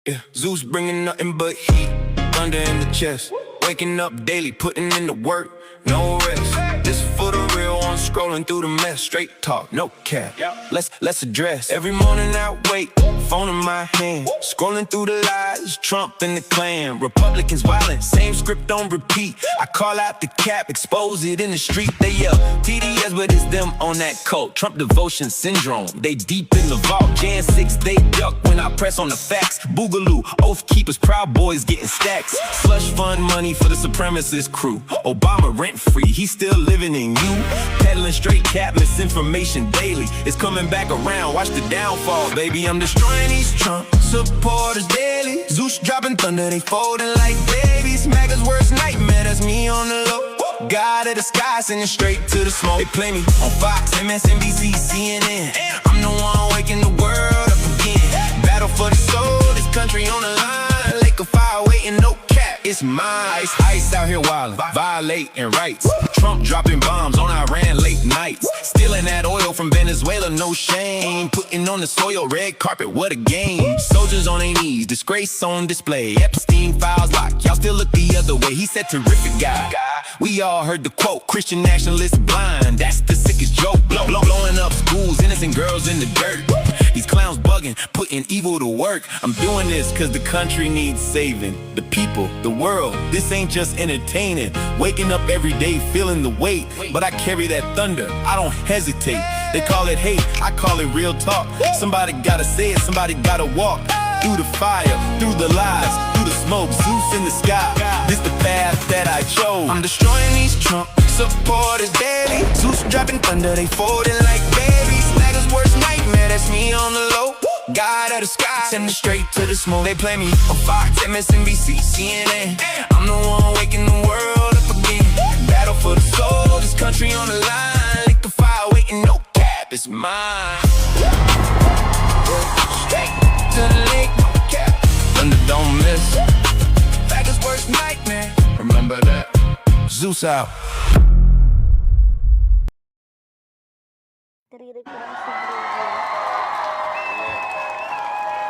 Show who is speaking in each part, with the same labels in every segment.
Speaker 1: Yeah, Zeus bringing nothing but heat, thunder in the chest. Waking up daily, putting in the work, no rest. This for the real one, scrolling through the mess. Straight talk, no cap. Let's address. Every morning I wake, phone in my hand, scrolling through the lies, Trump and the Klan. Republicans violent, same script on repeat. I call out the cap, expose it in the street. They yell TDS, but it's them on that coat. Trump devotion syndrome, they deep in the vault. Jan 6, they duck when I press on the facts. Boogaloo, oath keepers, proud boys getting stacks. Slush fund money for the supremacist crew. Obama rent free, he's still living in you. Peddling straight cap, misinformation daily. It's coming back around, watch the downfall, baby. I'm destroying these Trump supporters daily. Zeus dropping thunder, they folding like babies. MAGA's worst nightmare, that's me on the low. God of the sky, sending straight to the smoke. They play me on Fox, MSNBC, CNN. I'm the one waking the world up again. Battle for the soul, this country on the line. Lake of fire waiting, no cap, it's mine. Ice out here wildin', violating rights. Trump dropping bombs on Iran late nights. Stealing that oil from Venezuela, no shame. Putting on the soil, red carpet, what a game. Soldiers on their knees, disgrace on display. Epstein files locked, y'all still look the other way. He said terrific guy. We all heard the quote, Christian nationalist blind. That's the sickest joke. Blowing up schools, innocent girls in the dirt. These clowns bugging, putting evil to work. I'm doing this cause the country needs saving. The people, the world, this ain't just entertaining. Waking up every day feeling the weight, but I carry that thunder, I don't hesitate. They call it hate, I call it real talk. Somebody gotta say it, somebody gotta walk. Through the fire, through the lies, through the smoke, Zeus in the sky. This the path that I chose. I'm destroying these Trump supporters daily. Zeus dropping thunder, they folding like babies. MAGA's worst nightmare, that's me on the low. God of the sky, send it straight to the smoke. They play me on Fox, MSNBC, CNN. I'm the one waking the world up again. Battle for the soul, this country on the line. Lick the fire, waiting, no cap, it's mine. Straight to the lake, no cap, thunder don't miss. MAGA's worst nightmare, remember that. Zeus out.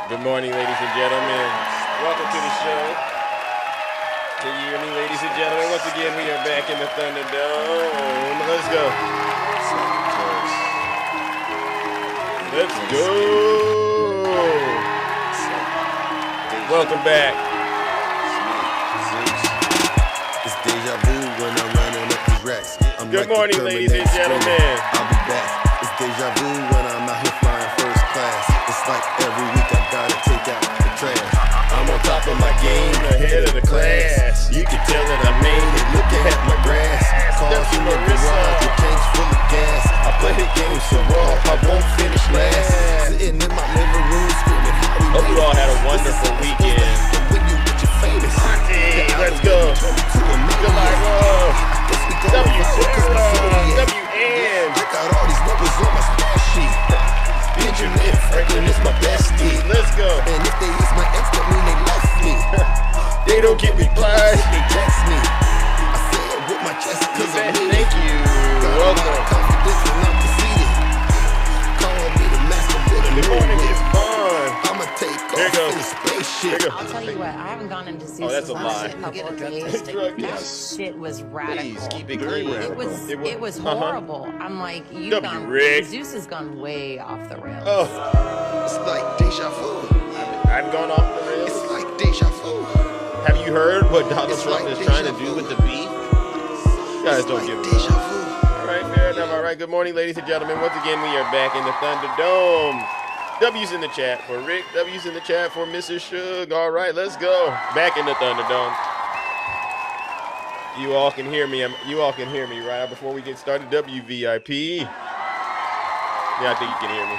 Speaker 2: Good morning, ladies and gentlemen. Welcome to the show. Can you hear me, ladies and gentlemen? Once again, we are back in the Thunderdome. Let's go. Let's go. Welcome back.
Speaker 3: It's deja vu when I'm running up these racks.
Speaker 2: Good morning, ladies and gentlemen.
Speaker 3: I'll be back. It's deja vu when I'm out here flying first class. It's like every week I gotta take out the trash. I'm on top of my game, ahead of the class. You can tell that I made it, looking at my grass. Cars in the garage with tanks full of gas. I play the game so raw, I won't finish last. Sitting in my living room screaming how we
Speaker 2: Hope you all had a wonderful weekend.
Speaker 3: When you get your famous.
Speaker 2: Let's go. July love. WN.
Speaker 3: Check out all these numbers on my spreadsheet. Benjamin Franklin is my bestie.
Speaker 2: Let's go.
Speaker 3: And if they is my ex, that mean they left me.
Speaker 2: They don't get replies.
Speaker 3: They text me. I say it with my chest cause I mean
Speaker 2: Thank you. Welcome.
Speaker 3: Confidence when I'm conceited. Call me the master with a
Speaker 2: Good morning, it's fun.
Speaker 3: I'ma take
Speaker 2: Here
Speaker 3: off
Speaker 2: it goes.
Speaker 3: in a spaceship.
Speaker 4: I'll tell you what, I haven't gone into Zeus's
Speaker 2: that's a lie.
Speaker 4: last couple of days. That shit was radical.
Speaker 2: Please keep it clean.
Speaker 4: It was horrible. I'm like, Zeus has gone way off the rails.
Speaker 2: Oh,
Speaker 3: It's like deja vu.
Speaker 2: I've gone off the rails.
Speaker 3: It's like deja vu.
Speaker 2: Have you heard what Donald
Speaker 3: It's
Speaker 2: Trump
Speaker 3: like
Speaker 2: is trying to
Speaker 3: deja
Speaker 2: do
Speaker 3: vu.
Speaker 2: with the beef? You guys don't give a
Speaker 3: Deja
Speaker 2: fuck.
Speaker 3: vu.
Speaker 2: All right, fair enough. All right, good morning, ladies and gentlemen. Once again, we are back in the Thunderdome. W's in the chat for Rick. W's in the chat for Mrs. Suge. All right, let's go. Back in the Thunderdome. You all can hear me. You all can hear me, right? Before we get started, WVIP. Yeah, I think you can hear me.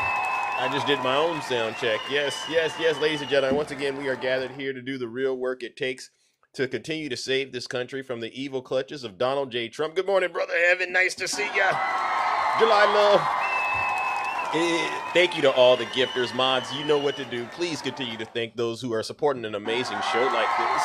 Speaker 2: I just did my own sound check. Yes, ladies and gentlemen. Once again, we are gathered here to do the real work it takes to continue to save this country from the evil clutches of Donald J. Trump. Good morning, Brother Evan. Nice to see ya. July love. Thank you to all the gifters, mods. You know what to do. Please continue to thank those who are supporting an amazing show like this.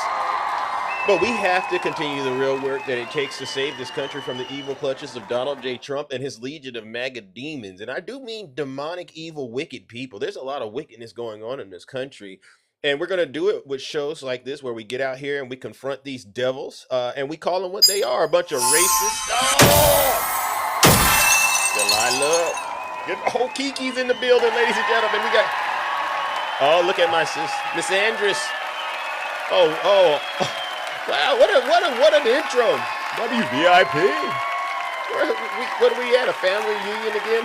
Speaker 2: But we have to continue the real work that it takes to save this country from the evil clutches of Donald J. Trump and his legion of MAGA demons. And I do mean demonic, evil, wicked people. There's a lot of wickedness going on in this country. And we're going to do it with shows like this where we get out here and we confront these devils and we call them what they are, a bunch of racists. Oh! Delilah. Get the whole Kiki's in the building, ladies and gentlemen. We got. Oh, look at my sis, Miss Andress. Oh. Wow, what an intro. WVIP. What are we at? A family reunion again?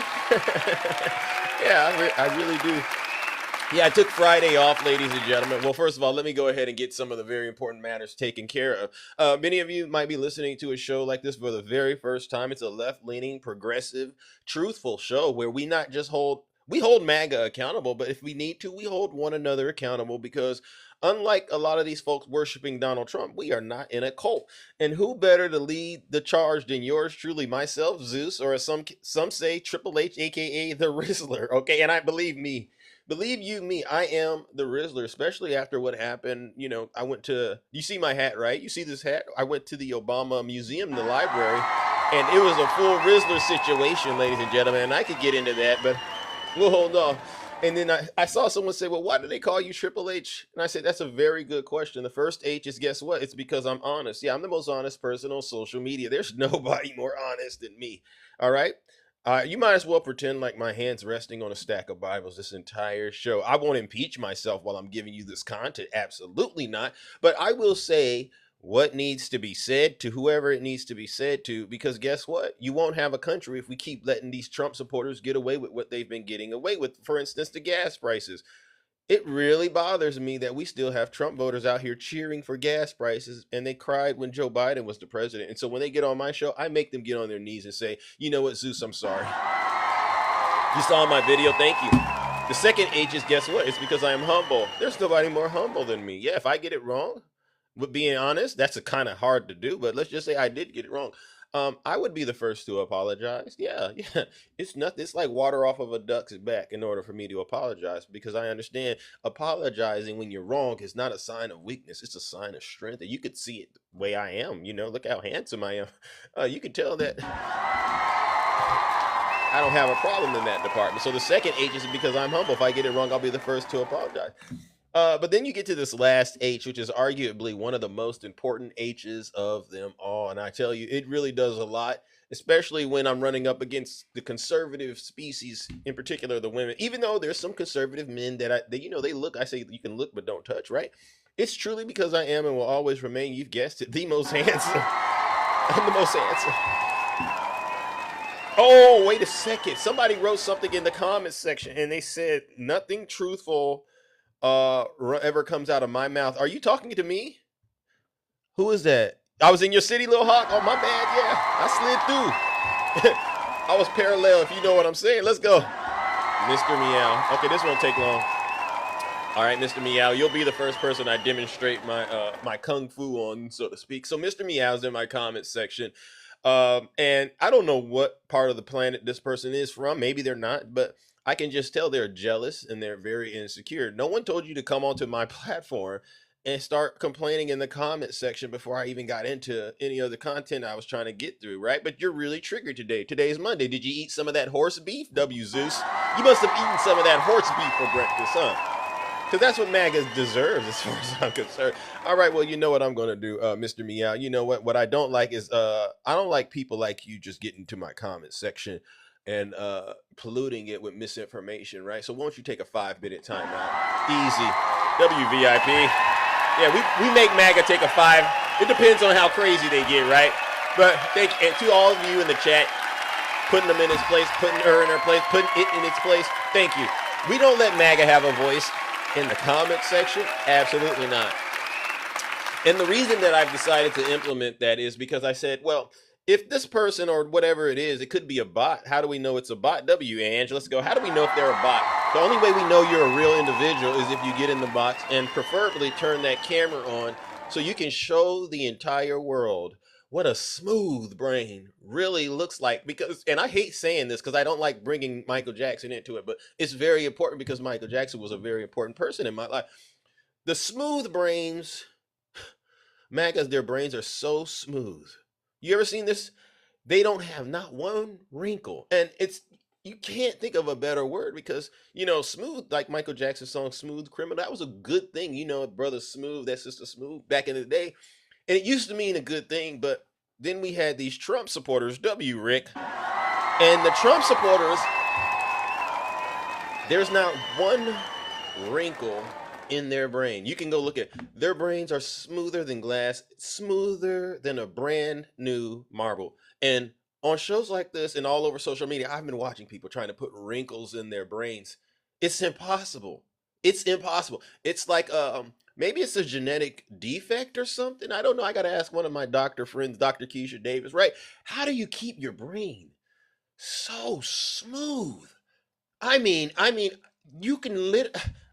Speaker 2: Yeah, I really do. Yeah, I took Friday off, ladies and gentlemen. Well, first of all, let me go ahead and get some of the very important matters taken care of. Many of you might be listening to a show like this for the very first time. It's a left-leaning, progressive, truthful show where we not just hold MAGA accountable, but if we need to, we hold one another accountable because unlike a lot of these folks worshiping Donald Trump, we are not in a cult. And who better to lead the charge than yours truly, myself, Zeus, or as some say, Triple H, aka the Rizzler. Okay, and believe you me, I am the Rizzler, especially after what happened. You know, you see my hat, right? You see this hat? I went to the Obama Museum, the library, and it was a full Rizzler situation, ladies and gentlemen. And I could get into that, but we'll hold off. And then I saw someone say, well, why do they call you Triple H? And I said, that's a very good question. The first H is, guess what? It's because I'm honest. Yeah, I'm the most honest person on social media. There's nobody more honest than me. All right? You might as well pretend like my hand's resting on a stack of Bibles this entire show. I won't impeach myself while I'm giving you this content. Absolutely not. But I will say what needs to be said to whoever it needs to be said to, because guess what? You won't have a country if we keep letting these Trump supporters get away with what they've been getting away with. For instance, the gas prices. It really bothers me that we still have Trump voters out here cheering for gas prices, and they cried when Joe Biden was the president. And so when they get on my show, I make them get on their knees and say, you know what, Zeus, I'm sorry. You saw my video, thank you. The second H is, guess what? It's because I am humble. There's nobody more humble than me. Yeah, if I get it wrong, with being honest, that's a kind of hard to do, but let's just say I did get it wrong. I would be the first to apologize. Yeah. It's nothing. It's like water off of a duck's back in order for me to apologize, because I understand apologizing when you're wrong is not a sign of weakness. It's a sign of strength. And you could see it the way I am. You know, look how handsome I am. You can tell that I don't have a problem in that department. So the second H is because I'm humble. If I get it wrong, I'll be the first to apologize. But then you get to this last H, which is arguably one of the most important H's of them all. And I tell you, it really does a lot, especially when I'm running up against the conservative species, in particular the women. Even though there's some conservative men that they look, I say you can look but don't touch, right? It's truly because I am and will always remain, you've guessed it, the most handsome. I'm the most handsome. Oh, wait a second. Somebody wrote something in the comments section and they said nothing truthful ever comes out of my mouth. Are you talking to me? Who is that? I was in your city, Lil Hawk. Oh, my bad. Yeah, I slid through. I was parallel, if you know what I'm saying. Let's go. Mr. Meow. Okay, this won't take long. All right, Mr. Meow, you'll be the first person I demonstrate my kung fu on, so to speak. So Mr. Meow's in my comments section. And I don't know what part of the planet this person is from. Maybe they're not, but I can just tell they're jealous and they're very insecure. No one told you to come onto my platform and start complaining in the comment section before I even got into any of the content I was trying to get through, right? But you're really triggered today. Today's Monday. Did you eat some of that horse beef? W Zeus. You must have eaten some of that horse beef for breakfast, huh? Because that's what MAGA deserves as far as I'm concerned. All right, well, you know what I'm going to do, Mr. Meow. You know what? What I don't like is I don't like people like you just getting to my comment section and polluting it with misinformation, right? So won't you take a 5-minute time out? Easy. WVIP. Yeah, we make MAGA take a 5. It depends on how crazy they get, right? But and to all of you in the chat, putting them in its place, putting her in her place, putting it in its place, thank you. We don't let MAGA have a voice in the comment section. Absolutely not. And the reason that I've decided to implement that is because I said, well, if this person or whatever it is, it could be a bot. How do we know it's a bot? Ange, let's go. How do we know if they're a bot? The only way we know you're a real individual is if you get in the box and preferably turn that camera on so you can show the entire world what a smooth brain really looks like. Because, and I hate saying this because I don't like bringing Michael Jackson into it, but it's very important because Michael Jackson was a very important person in my life. The smooth brains, MAGAs, their brains are so smooth. You ever seen this? They don't have not one wrinkle. And you can't think of a better word because, Smooth, like Michael Jackson's song Smooth Criminal, that was a good thing. Brother Smooth, that sister Smooth back in the day. And it used to mean a good thing, but then we had these Trump supporters, Rick. And the Trump supporters, there's not one wrinkle in their brain. You can go look at their brains are smoother than glass, smoother than a brand new marble. And on shows like this and all over social media, I've been watching people trying to put wrinkles in their brains. It's impossible. It's impossible. It's like maybe it's a genetic defect or something. I don't know. I got to ask one of my doctor friends, Dr. Keisha Davis, right? How do you keep your brain so smooth? I mean, you can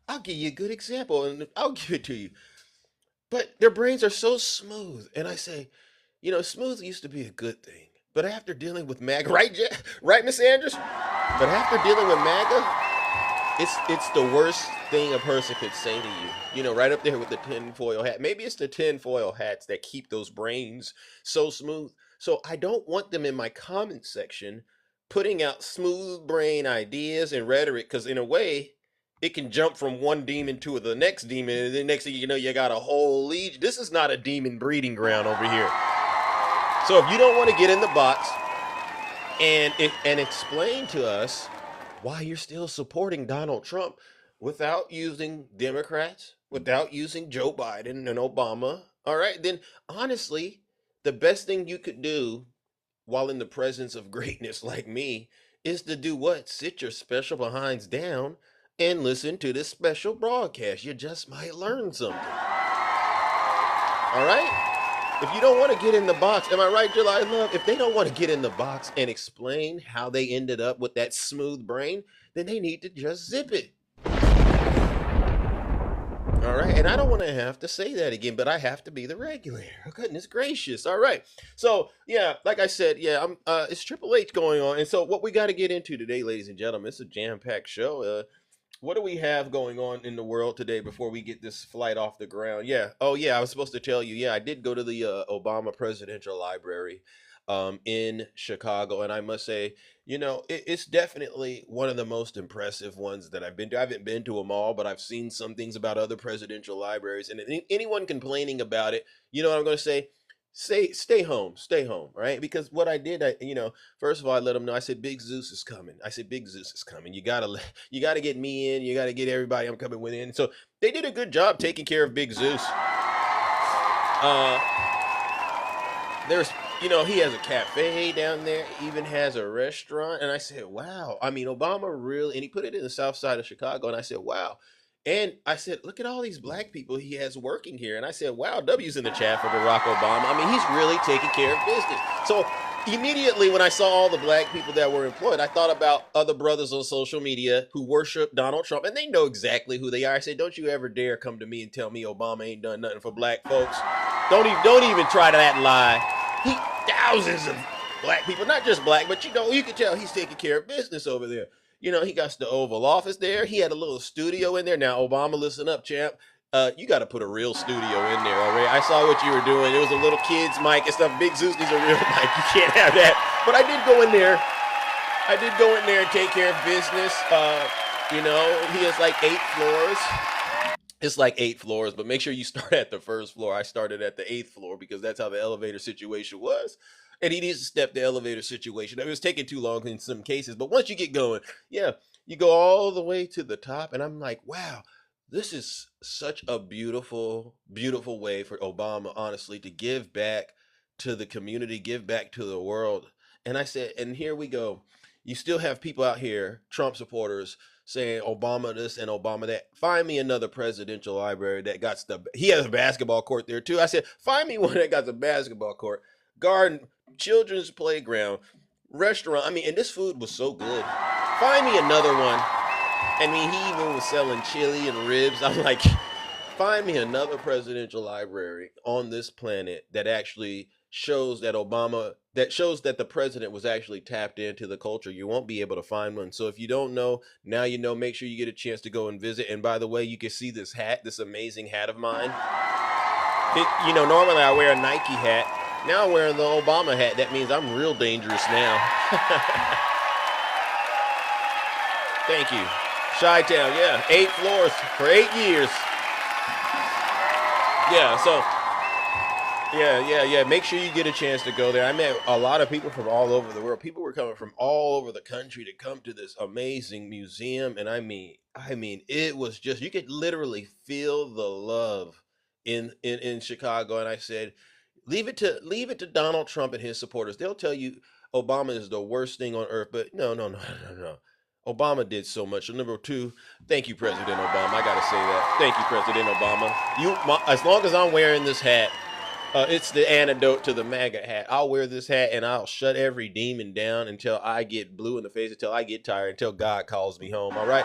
Speaker 2: I'll give you a good example and I'll give it to you. But their brains are so smooth. And I say, smooth used to be a good thing. But after dealing with MAGA, right, right, Miss Andrews? But after dealing with MAGA, it's the worst thing a person could say to you. Right up there with the tinfoil hat. Maybe it's the tinfoil hats that keep those brains so smooth. So I don't want them in my comment section putting out smooth brain ideas and rhetoric, because in a way, it can jump from one demon to the next demon, and then next thing you know, you got a whole legion. This is not a demon breeding ground over here. So if you don't want to get in the box and explain to us why you're still supporting Donald Trump without using Democrats, without using Joe Biden and Obama, all right, then honestly, the best thing you could do while in the presence of greatness like me is to do what? Sit your special behinds down and listen to this special broadcast. You just might learn something. All right? If you don't want to get in the box, am I right, July Love? If they don't want to get in the box and explain how they ended up with that smooth brain, then they need to just zip it. All right, and I don't want to have to say that again, but I have to be the regulator. Oh, goodness gracious. All right. So, yeah, like I said, it's Triple H going on. And so what we got to get into today, ladies and gentlemen, it's a jam-packed show. What do we have going on in the world today before we get this flight off the ground? Yeah. Oh, yeah, I was supposed to tell you. Yeah, I did go to the Obama Presidential Library in Chicago. And I must say, it's definitely one of the most impressive ones that I've been to. I haven't been to them all, but I've seen some things about other presidential libraries. And anyone complaining about it, you know what I'm going to say? Stay home, right? Because what I did, first of all, I let them know. I said, Big Zeus is coming. You gotta get me in. You gotta get everybody I'm coming with in. So they did a good job taking care of Big Zeus. There's, he has a cafe down there, even has a restaurant. And I said, wow. I mean, Obama really, and he put it in the south side of Chicago. And I said, wow. And I said, look at all these black people he has working here. And I said, wow, W's in the chat for Barack Obama. I mean, he's really taking care of business. So immediately when I saw all the black people that were employed, I thought about other brothers on social media who worship Donald Trump, and they know exactly who they are. I said, don't you ever dare come to me and tell me Obama ain't done nothing for black folks. Don't even try that lie. Thousands of black people, not just black, but you can tell he's taking care of business over there. He got the Oval Office there. He had a little studio in there. Now, Obama, listen up, champ. You got to put a real studio in there, all right? I saw what you were doing. It was a little kid's mic and stuff. Big Zeus needs a real mic. You can't have that. But I did go in there. And take care of business. He has like 8 floors. It's like 8 floors, but make sure you start at the first floor. I started at the 8th floor because that's how the elevator situation was. And he needs to step the elevator situation. It was taking too long in some cases, but once you get going, yeah, you go all the way to the top. And I'm like, wow, this is such a beautiful, beautiful way for Obama, honestly, to give back to the community, give back to the world. And I said, and here we go. You still have people out here, Trump supporters, saying Obama this and Obama that. Find me another presidential library that got he has a basketball court there too. I said, find me one that got a basketball court, garden, children's playground, restaurant. I mean, and this food was so good. Find me another one. I mean, he even was selling chili and ribs. I'm like, find me another presidential library on this planet that actually shows that the president was actually tapped into the culture. You won't be able to find one. So if you don't know, now you know. Make sure you get a chance to go and visit. And by the way, you can see this hat, this amazing hat of mine. Normally I wear a Nike hat. Now I'm wearing the Obama hat. That means I'm real dangerous now. Thank you. Chi-Town, yeah. 8 floors for 8 years. Yeah, so yeah. Make sure you get a chance to go there. I met a lot of people from all over the world. People were coming from all over the country to come to this amazing museum, and I mean, it was just, you could literally feel the love in Chicago. And I said, leave it to Donald Trump and his supporters. They'll tell you Obama is the worst thing on earth, but no. Obama did so much. So number 2, thank you, President Obama. I gotta say that. Thank you, President Obama. As long as I'm wearing this hat, it's the antidote to the MAGA hat. I'll wear this hat and I'll shut every demon down until I get blue in the face, until I get tired, until God calls me home. All right.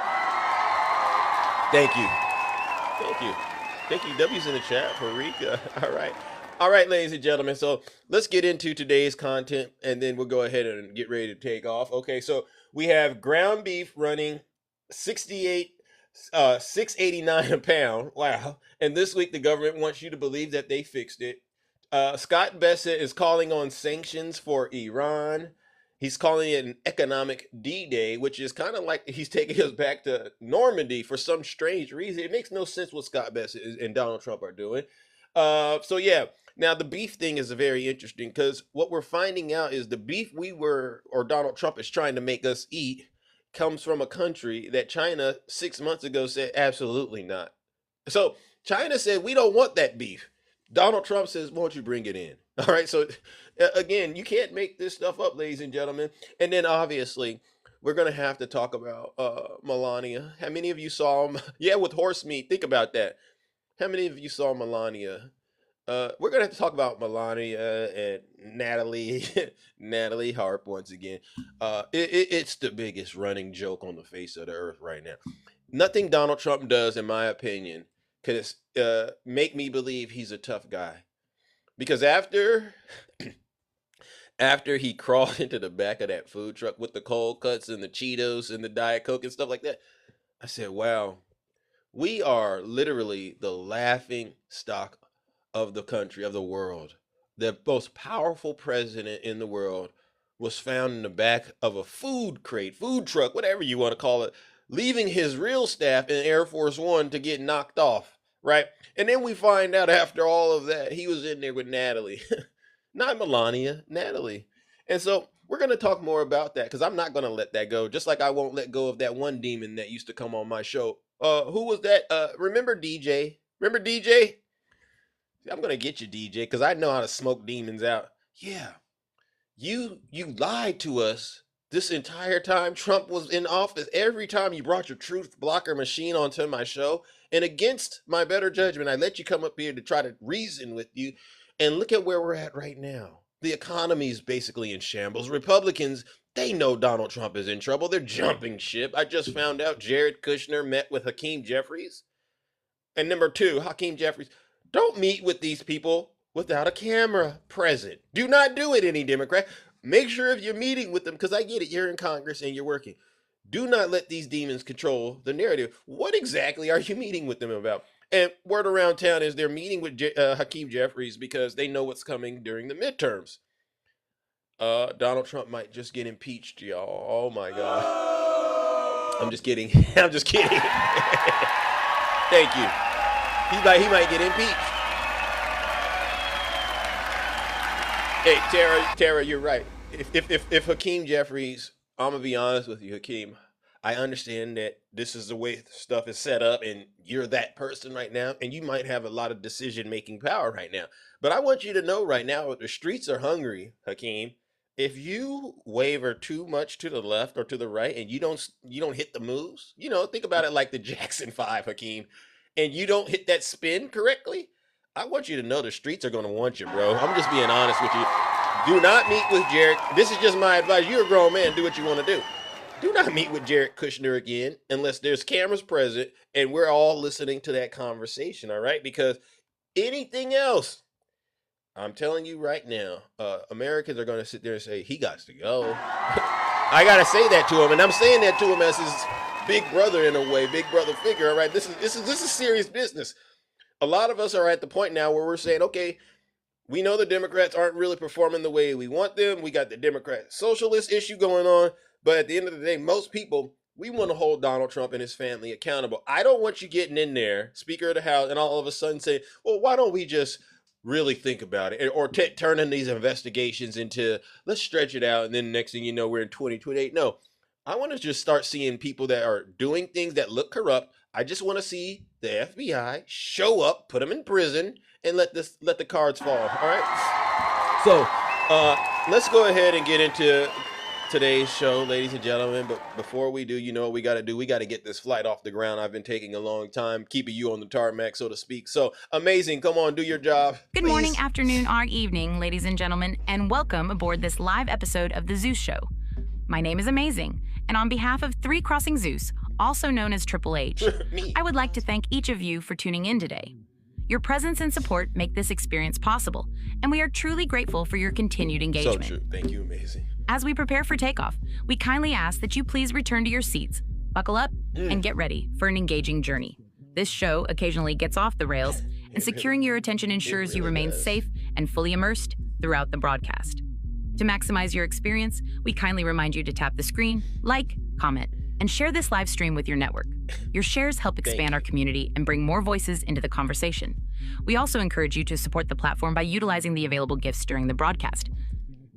Speaker 2: Thank you. W's in the chat for Rika. All right, ladies and gentlemen. So let's get into today's content, and then we'll go ahead and get ready to take off. Okay, so we have ground beef running $6.89 a pound. Wow. And this week the government wants you to believe that they fixed it. Scott Bessent is calling on sanctions for Iran. He's calling it an economic D-Day, which is kind of like he's taking us back to Normandy for some strange reason. It makes no sense what Scott Bessent and Donald Trump are doing. So yeah, now the beef thing is very interesting, because what we're finding out is the beef Donald Trump is trying to make us eat comes from a country that China 6 months ago said absolutely not. So China said, we don't want that beef. Donald Trump says, won't you bring it in? All right. So again, you can't make this stuff up, ladies and gentlemen. And then obviously we're going to have to talk about Melania. How many of you saw him? Yeah, with horse meat. Think about that. How many of you saw Melania? We're going to have to talk about Melania and Natalie Harp once again. It's the biggest running joke on the face of the earth right now. Nothing Donald Trump does, in my opinion, could make me believe he's a tough guy. Because after he crawled into the back of that food truck with the cold cuts and the Cheetos and the Diet Coke and stuff like that, I said, wow, we are literally the laughing stock of the country, of the world. The most powerful president in the world was found in the back of a food truck, whatever you want to call it, leaving his real staff in Air Force One to get knocked off, right? And then we find out after all of that, he was in there with Natalie. Not Melania, Natalie. And so we're going to talk more about that, because I'm not going to let that go, just like I won't let go of that one demon that used to come on my show. Who was that? Remember DJ? Remember DJ? I'm going to get you, DJ, because I know how to smoke demons out. Yeah. You lied to us this entire time Trump was in office. Every time you brought your truth blocker machine onto my show, and against my better judgment, I let you come up here to try to reason with you. And look at where we're at right now. The economy is basically in shambles. Republicans, they know Donald Trump is in trouble. They're jumping ship. I just found out Jared Kushner met with Hakeem Jeffries. And number 2, Hakeem Jeffries, don't meet with these people without a camera present. Do not do it, any Democrat. Make sure if you're meeting with them, because I get it, you're in Congress and you're working. Do not let these demons control the narrative. What exactly are you meeting with them about? And word around town is they're meeting with Hakeem Jeffries because they know what's coming during the midterms. Donald Trump might just get impeached, y'all. Oh my God. I'm just kidding. I'm just kidding. Thank you. He might get impeached. Hey, Tara, you're right. If Hakeem Jeffries, I'm gonna be honest with you, Hakeem, I understand that this is the way stuff is set up and you're that person right now, and you might have a lot of decision-making power right now. But I want you to know right now, the streets are hungry, Hakeem. If you waver too much to the left or to the right and you don't hit the moves, think about it like the Jackson 5, Hakeem, and you don't hit that spin correctly, I want you to know the streets are going to want you, bro. I'm just being honest with you. Do not meet with Jared. This is just my advice. You're a grown man. Do what you want to do. Do not meet with Jared Kushner again unless there's cameras present and we're all listening to that conversation, all right? Because anything else, I'm telling you right now, Americans are going to sit there and say, he got to go. I got to say that to him, and I'm saying that to him as his big brother in a way, big brother figure, all right? This is serious business. A lot of us are at the point now where we're saying, okay, we know the Democrats aren't really performing the way we want them. We got the Democrat socialist issue going on. But at the end of the day, most people, We want to hold Donald Trump and his family accountable. I don't want you getting in there, Speaker of the House, and all of a sudden say, well, why don't we just really think about it, or turning these investigations into, let's stretch it out, and then next thing you know, we're in 2028. No, I want to just start seeing people that are doing things that look corrupt. I just want to see the FBI show up, put them in prison, and let the cards fall. All right. So let's go ahead and get into today's show, ladies and gentlemen. But before we do, you know what we got to do? We got to get this flight off the ground. I've been taking a long time, keeping you on the tarmac, so to speak. So, Amazing, come on, do your job.
Speaker 5: Good
Speaker 2: please.
Speaker 5: morning, afternoon, or evening, ladies and gentlemen, and welcome aboard this live episode of The Zeus Show. My name is Amazing, and on behalf of 3 Crossing Zeus, also known as Triple H, I would like to thank each of you for tuning in today. Your presence and support make this experience possible, and we are truly grateful for your continued engagement.
Speaker 2: So true. Thank you, Amazing.
Speaker 5: As we prepare for takeoff, we kindly ask that you please return to your seats, buckle up, and get ready for an engaging journey. This show occasionally gets off the rails, and securing your attention ensures you remain safe and fully immersed throughout the broadcast. To maximize your experience, we kindly remind you to tap the screen, like, comment, and share this live stream with your network. Your shares help expand our community and bring more voices into the conversation. We also encourage you to support the platform by utilizing the available gifts during the broadcast.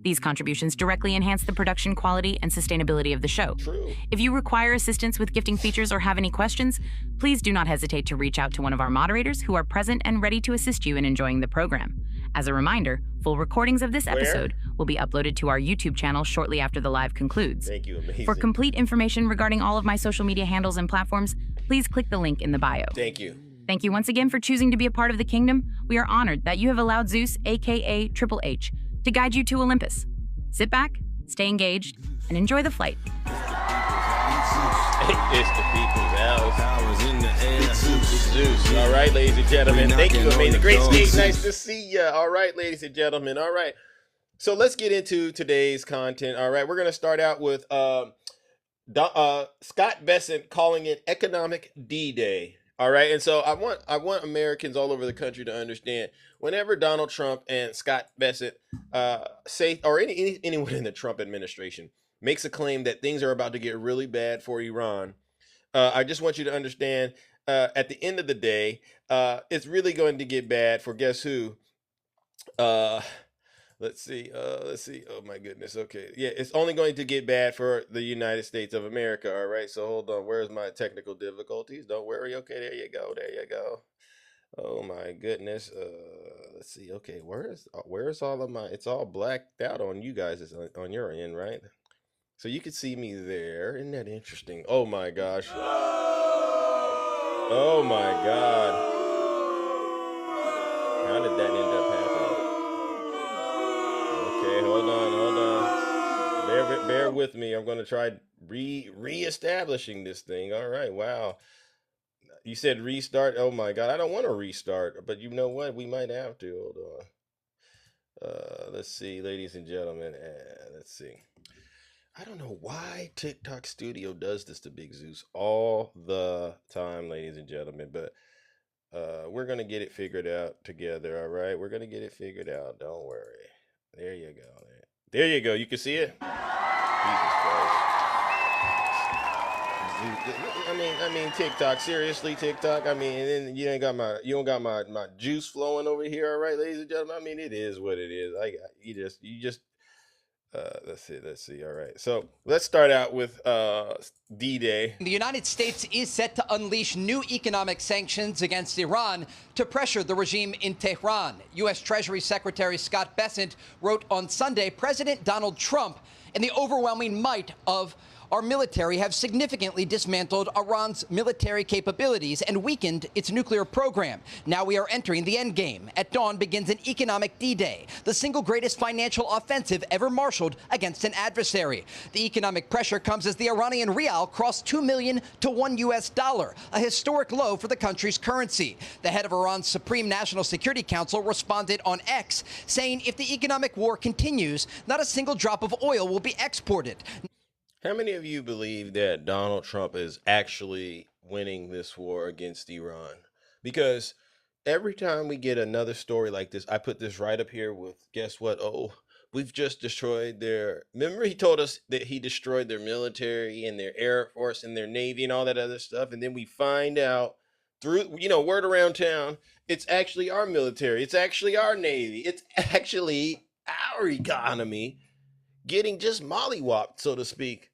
Speaker 5: These contributions directly enhance the production quality and sustainability of the show.
Speaker 2: True.
Speaker 5: If you require assistance with gifting features or have any questions, please do not hesitate to reach out to one of our moderators who are present and ready to assist you in enjoying the program. As a reminder, full recordings of this episode will be uploaded to our YouTube channel shortly after the live concludes.
Speaker 2: Thank you, Amazing.
Speaker 5: For complete information regarding all of my social media handles and platforms, please click the link in the bio.
Speaker 2: Thank you.
Speaker 5: Thank you once again for choosing to be a part of the kingdom. We are honored that you have allowed Zeus, aka Triple H, to guide you to Olympus. Sit back, stay engaged, and enjoy the flight.
Speaker 2: It's the people's house. In the air. Zeus. All right, ladies and gentlemen. Thank you, Amazing. Great stage. Nice to see you. All right, ladies and gentlemen. All right. So let's get into today's content. All right. We're going to start out with Scott Bessent calling it Economic D-Day. All right. And so I want Americans all over the country to understand, whenever Donald Trump and Scott Bessent say, or anyone in the Trump administration makes a claim that things are about to get really bad for Iran, I just want you to understand, at the end of the day, it's really going to get bad for guess who? Let's see. Oh my goodness. Okay. Yeah, it's only going to get bad for the United States of America. All right. So hold on. Where's my technical difficulties? Don't worry. Okay, there you go. There you go. Oh my goodness. Let's see. Okay, where's all of my? It's all blacked out on you guys. It's on your end, right? So you can see me there. Isn't that interesting? Oh my gosh. Oh my God. How did that end up happening? Okay, hold on. Bear with me. I'm going to try reestablishing this thing. All right. Wow. You said restart. Oh my God. I don't want to restart, but you know what? We might have to. Hold on. Let's see, ladies and gentlemen. Let's see. I don't know why TikTok Studio does this to Big Zeus all the time, ladies and gentlemen, but we're going to get it figured out together, all right? We're going to get it figured out. Don't worry. There you go. There you go. You can see it? Jesus Christ. I mean, TikTok. Seriously, TikTok. I mean, and then you don't got my juice flowing over here, all right, ladies and gentlemen? I mean, it is what it is. Let's see. All right. So let's start out with D-Day.
Speaker 6: The United States is set to unleash new economic sanctions against Iran to pressure the regime in Tehran. U.S. Treasury Secretary Scott Bessent wrote on Sunday, President Donald Trump and the overwhelming might of our military have significantly dismantled Iran's military capabilities and weakened its nuclear program. Now we are entering the end game. At dawn begins an economic D-Day, the single greatest financial offensive ever marshaled against an adversary. The economic pressure comes as the Iranian rial crossed 2 million to $1 US, a historic low for the country's currency. The head of Iran's Supreme National Security Council responded on X, saying if the economic war continues, not a single drop of oil will be exported.
Speaker 2: How many of you believe that Donald Trump is actually winning this war against Iran? Because every time we get another story like this, I put this right up here with, guess what? Oh, we've just destroyed their. Remember, he told us that he destroyed their military and their air force and their navy and all that other stuff. And then we find out through, word around town, it's actually our military, it's actually our navy, it's actually our economy getting just mollywopped, so to speak.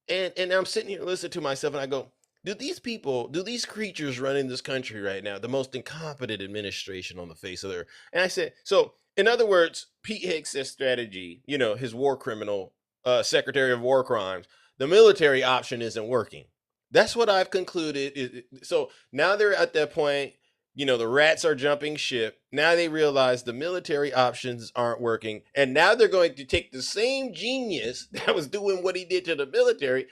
Speaker 2: And I'm sitting here listening to myself, and I go, do these creatures running this country right now, the most incompetent administration on the face of the earth? And I said, so in other words, Pete Higgs' strategy, his war criminal, Secretary of War Crimes, the military option isn't working. That's what I've concluded. So now they're at that point, the rats are jumping ship. Now they realize the military options aren't working. And now they're going to take the same genius that was doing what he did to the military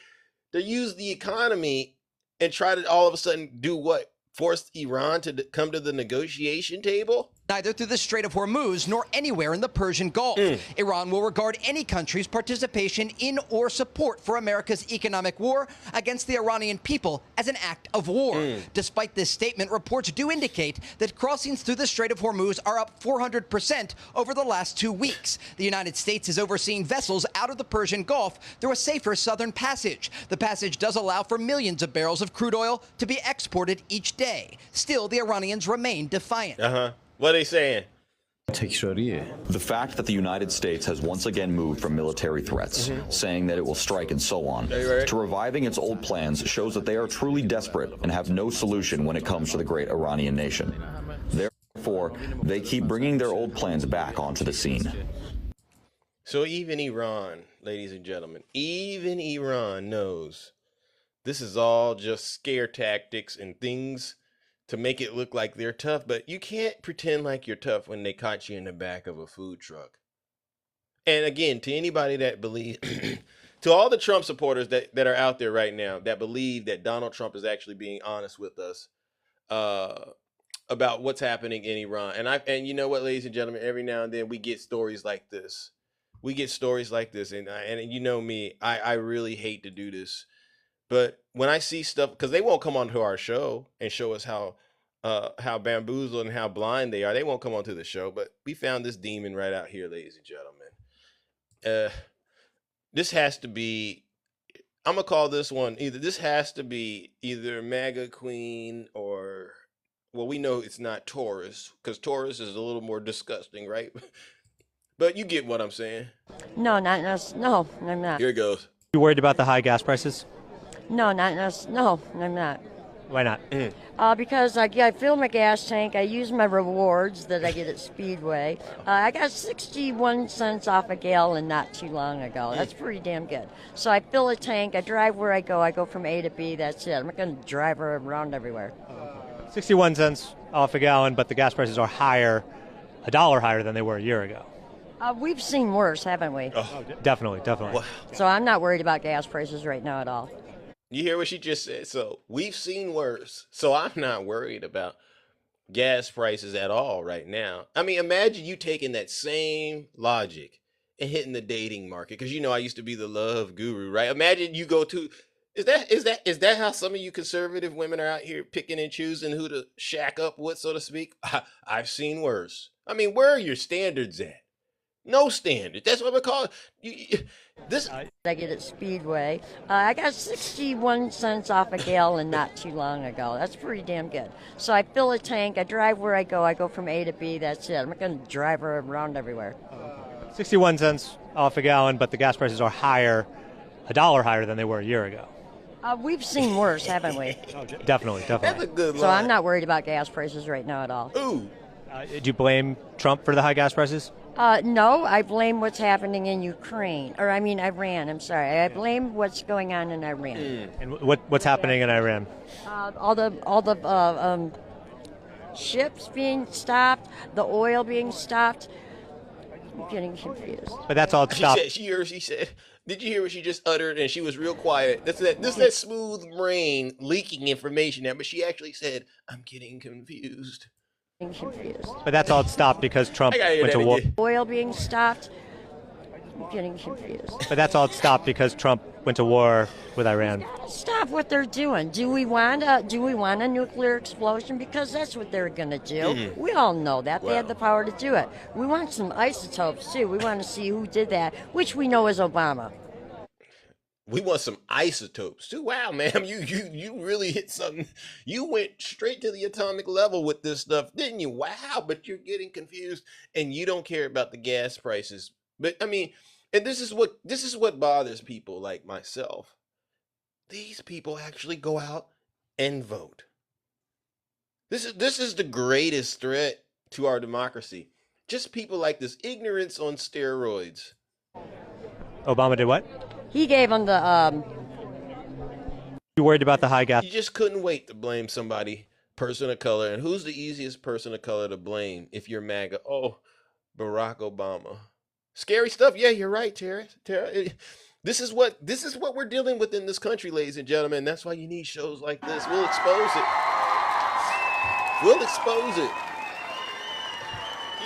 Speaker 2: to use the economy and try to all of a sudden do what? Force Iran to come to the negotiation table?
Speaker 6: Neither through the Strait of Hormuz nor anywhere in the Persian Gulf. Iran will regard any country's participation in or support for America's economic war against the Iranian people as an act of war. Despite this statement, reports do indicate that crossings through the Strait of Hormuz are up 400% over the last 2 weeks. The United States is overseeing vessels out of the Persian Gulf through a safer southern passage. The passage does allow for millions of barrels of crude oil to be exported each day. Still, the Iranians remain defiant.
Speaker 2: What are they saying?
Speaker 7: The fact that the United States has once again moved from military threats, saying that it will strike and so on, to reviving its old plans shows that they are truly desperate and have no solution when it comes to the great Iranian nation. Therefore, they keep bringing their old plans back onto the scene.
Speaker 2: So even Iran, ladies and gentlemen, even Iran knows this is all just scare tactics and things to make it look like they're tough, but you can't pretend like you're tough when they caught you in the back of a food truck. And again, to anybody that believes, to all the Trump supporters that are out there right now that believe that Donald Trump is actually being honest with us about what's happening in Iran. And you know what, ladies and gentlemen, every now and then we get stories like this. We get stories like this, and you know me, I really hate to do this. But when I see stuff, because they won't come onto our show and show us how bamboozled and how blind they are. They won't come onto the show. But we found this demon right out here, ladies and gentlemen. This has to be, I'm going to call this one, this has to be either MAGA Queen or, well, we know it's not Taurus, because Taurus is a little more disgusting, right? But you get what I'm saying.
Speaker 8: No, I'm not.
Speaker 2: Here it goes.
Speaker 9: You worried about the high gas prices?
Speaker 8: No, I'm not.
Speaker 9: Why not?
Speaker 8: Because I fill my gas tank. I use my rewards that I get at Speedway. I got 61 cents off a gallon not too long ago. That's pretty damn good. So I fill a tank. I drive where I go. I go from A to B. That's it. I'm not going to drive around everywhere.
Speaker 9: 61 cents off a gallon, but the gas prices are higher, $1 higher than they were a year ago.
Speaker 8: We've seen worse, haven't we?
Speaker 2: Oh,
Speaker 9: definitely.
Speaker 2: Wow.
Speaker 8: So I'm not worried about gas prices right now at all.
Speaker 2: You hear what she just said? So we've seen worse. So I'm not worried about gas prices at all right now. I mean, imagine you taking that same logic and hitting the dating market. Because I used to be the love guru, right? Imagine you go to, is that how some of you conservative women are out here picking and choosing who to shack up with, so to speak? I've seen worse. I mean, where are your standards at? No standard. That's what we call it.
Speaker 8: I get at Speedway. I got 61 cents off a gallon not too long ago. That's pretty damn good. So I fill a tank. I drive where I go. I go from A to B. That's it. I'm not going to drive around everywhere.
Speaker 9: 61 cents off a gallon, but the gas prices are higher, $1 higher than they were a year ago.
Speaker 8: We've seen worse, haven't we?
Speaker 9: Definitely.
Speaker 2: That's a good line.
Speaker 8: So I'm not worried about gas prices right now at all.
Speaker 2: Ooh.
Speaker 9: Do you blame Trump for the high gas prices?
Speaker 8: No, I blame what's happening in Ukraine. Iran, I'm sorry. I blame what's going on in Iran.
Speaker 9: And what's happening in Iran?
Speaker 8: All the ships being stopped, the oil being stopped. I'm getting confused.
Speaker 9: But that's all stopped.
Speaker 2: She said, did you hear what she just uttered? And she was real quiet. This is that smooth brain leaking information there. But she actually said, I'm getting confused.
Speaker 8: Confused.
Speaker 9: But that's all stopped because Trump went to war.
Speaker 8: Oil being stopped. I'm getting confused.
Speaker 9: But that's all stopped because Trump went to war with Iran.
Speaker 8: Stop what they're doing. Do we want a nuclear explosion? Because that's what they're going to do. We all know that. They had the power to do it. We want some isotopes, too. We want to see who did that, which we know is Obama.
Speaker 2: We want some isotopes too. Wow, ma'am, you really hit something. You went straight to the atomic level with this stuff, didn't you? Wow, but you're getting confused and you don't care about the gas prices. But I mean, and this is what bothers people like myself. These people actually go out and vote. This is the greatest threat to our democracy. Just people like this, ignorance on steroids.
Speaker 9: Obama did what?
Speaker 8: He gave them the.
Speaker 9: You worried about the high gas?
Speaker 2: You just couldn't wait to blame somebody, person of color. And who's the easiest person of color to blame if you're MAGA? Oh, Barack Obama. Scary stuff. Yeah, you're right, Tara. This is what we're dealing with in this country, ladies and gentlemen. That's why you need shows like this. We'll expose it. We'll expose it.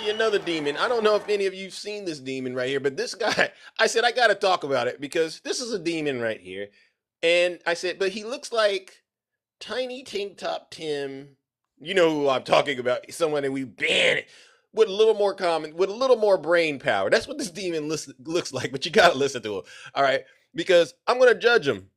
Speaker 2: Another demon. I don't know if any of you've seen this demon right here, but this guy, I said, I got to talk about it because this is a demon right here. And I said, but he looks like Tiny Tank Top Tim. You know who I'm talking about. Someone that we ban it with a little more with a little more brain power. That's what this demon looks like, but you got to listen to him. All right. Because I'm going to judge him.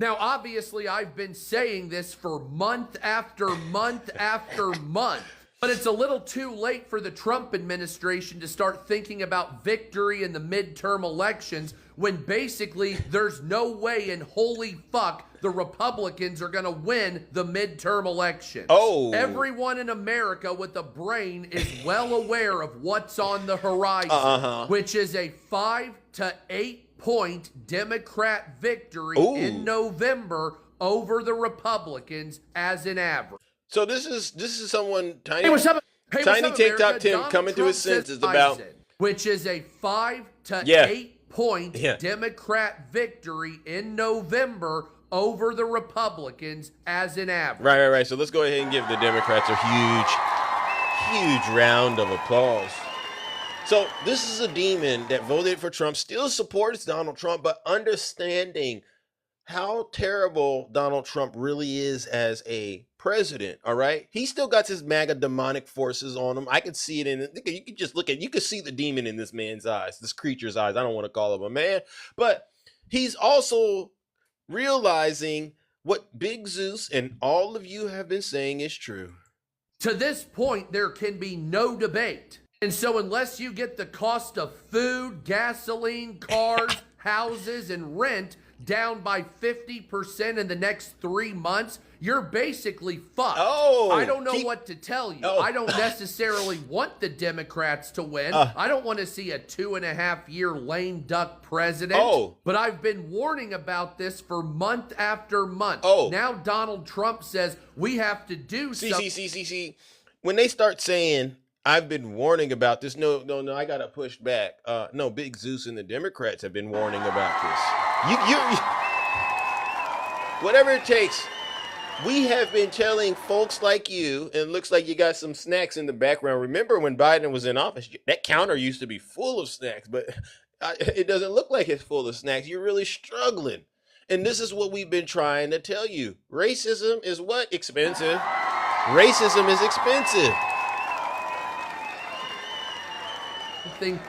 Speaker 10: Now, obviously, I've been saying this for month after month after month. But it's a little too late for the Trump administration to start thinking about victory in the midterm elections when basically there's no way in holy fuck the Republicans are going to win the midterm elections.
Speaker 2: Oh.
Speaker 10: Everyone in America with a brain is well aware of what's on the horizon, which is a 5 to 8 point Democrat victory in November over the Republicans as an average.
Speaker 2: So this is someone Tiny
Speaker 10: Tiny
Speaker 2: Tank Top Tim coming to his senses about,
Speaker 10: which is a 5 to 8 point Democrat victory in November over the Republicans as an average.
Speaker 2: Right. So let's go ahead and give the Democrats a huge round of applause. So this is a demon that voted for Trump, still supports Donald Trump, but understanding how terrible Donald Trump really is as a president, all right? He still got his MAGA demonic forces on him. I could see it you could just you could see the demon in this man's eyes, this creature's eyes. I don't want to call him a man, but he's also realizing what Big Zeus and all of you have been saying is true.
Speaker 10: To this point, there can be no debate. And so unless you get the cost of food, gasoline, cars, houses, and rent down by 50% in the next 3 months, you're basically fucked. I don't know what to tell you. I don't necessarily want the Democrats to win. I don't want to see a 2.5-year lame duck president. But I've been warning about this for month after month. Now Donald Trump says we have to do something.
Speaker 2: See. When they start saying, I've been warning about this, no, I got to push back. No, Big Zeus and the Democrats have been warning about this. Whatever it takes, we have been telling folks like you, and it looks like you got some snacks in the background. Remember when Biden was in office, that counter used to be full of snacks, but it doesn't look like it's full of snacks. You're really struggling. And this is what we've been trying to tell you. Racism is what? Expensive. Racism is expensive.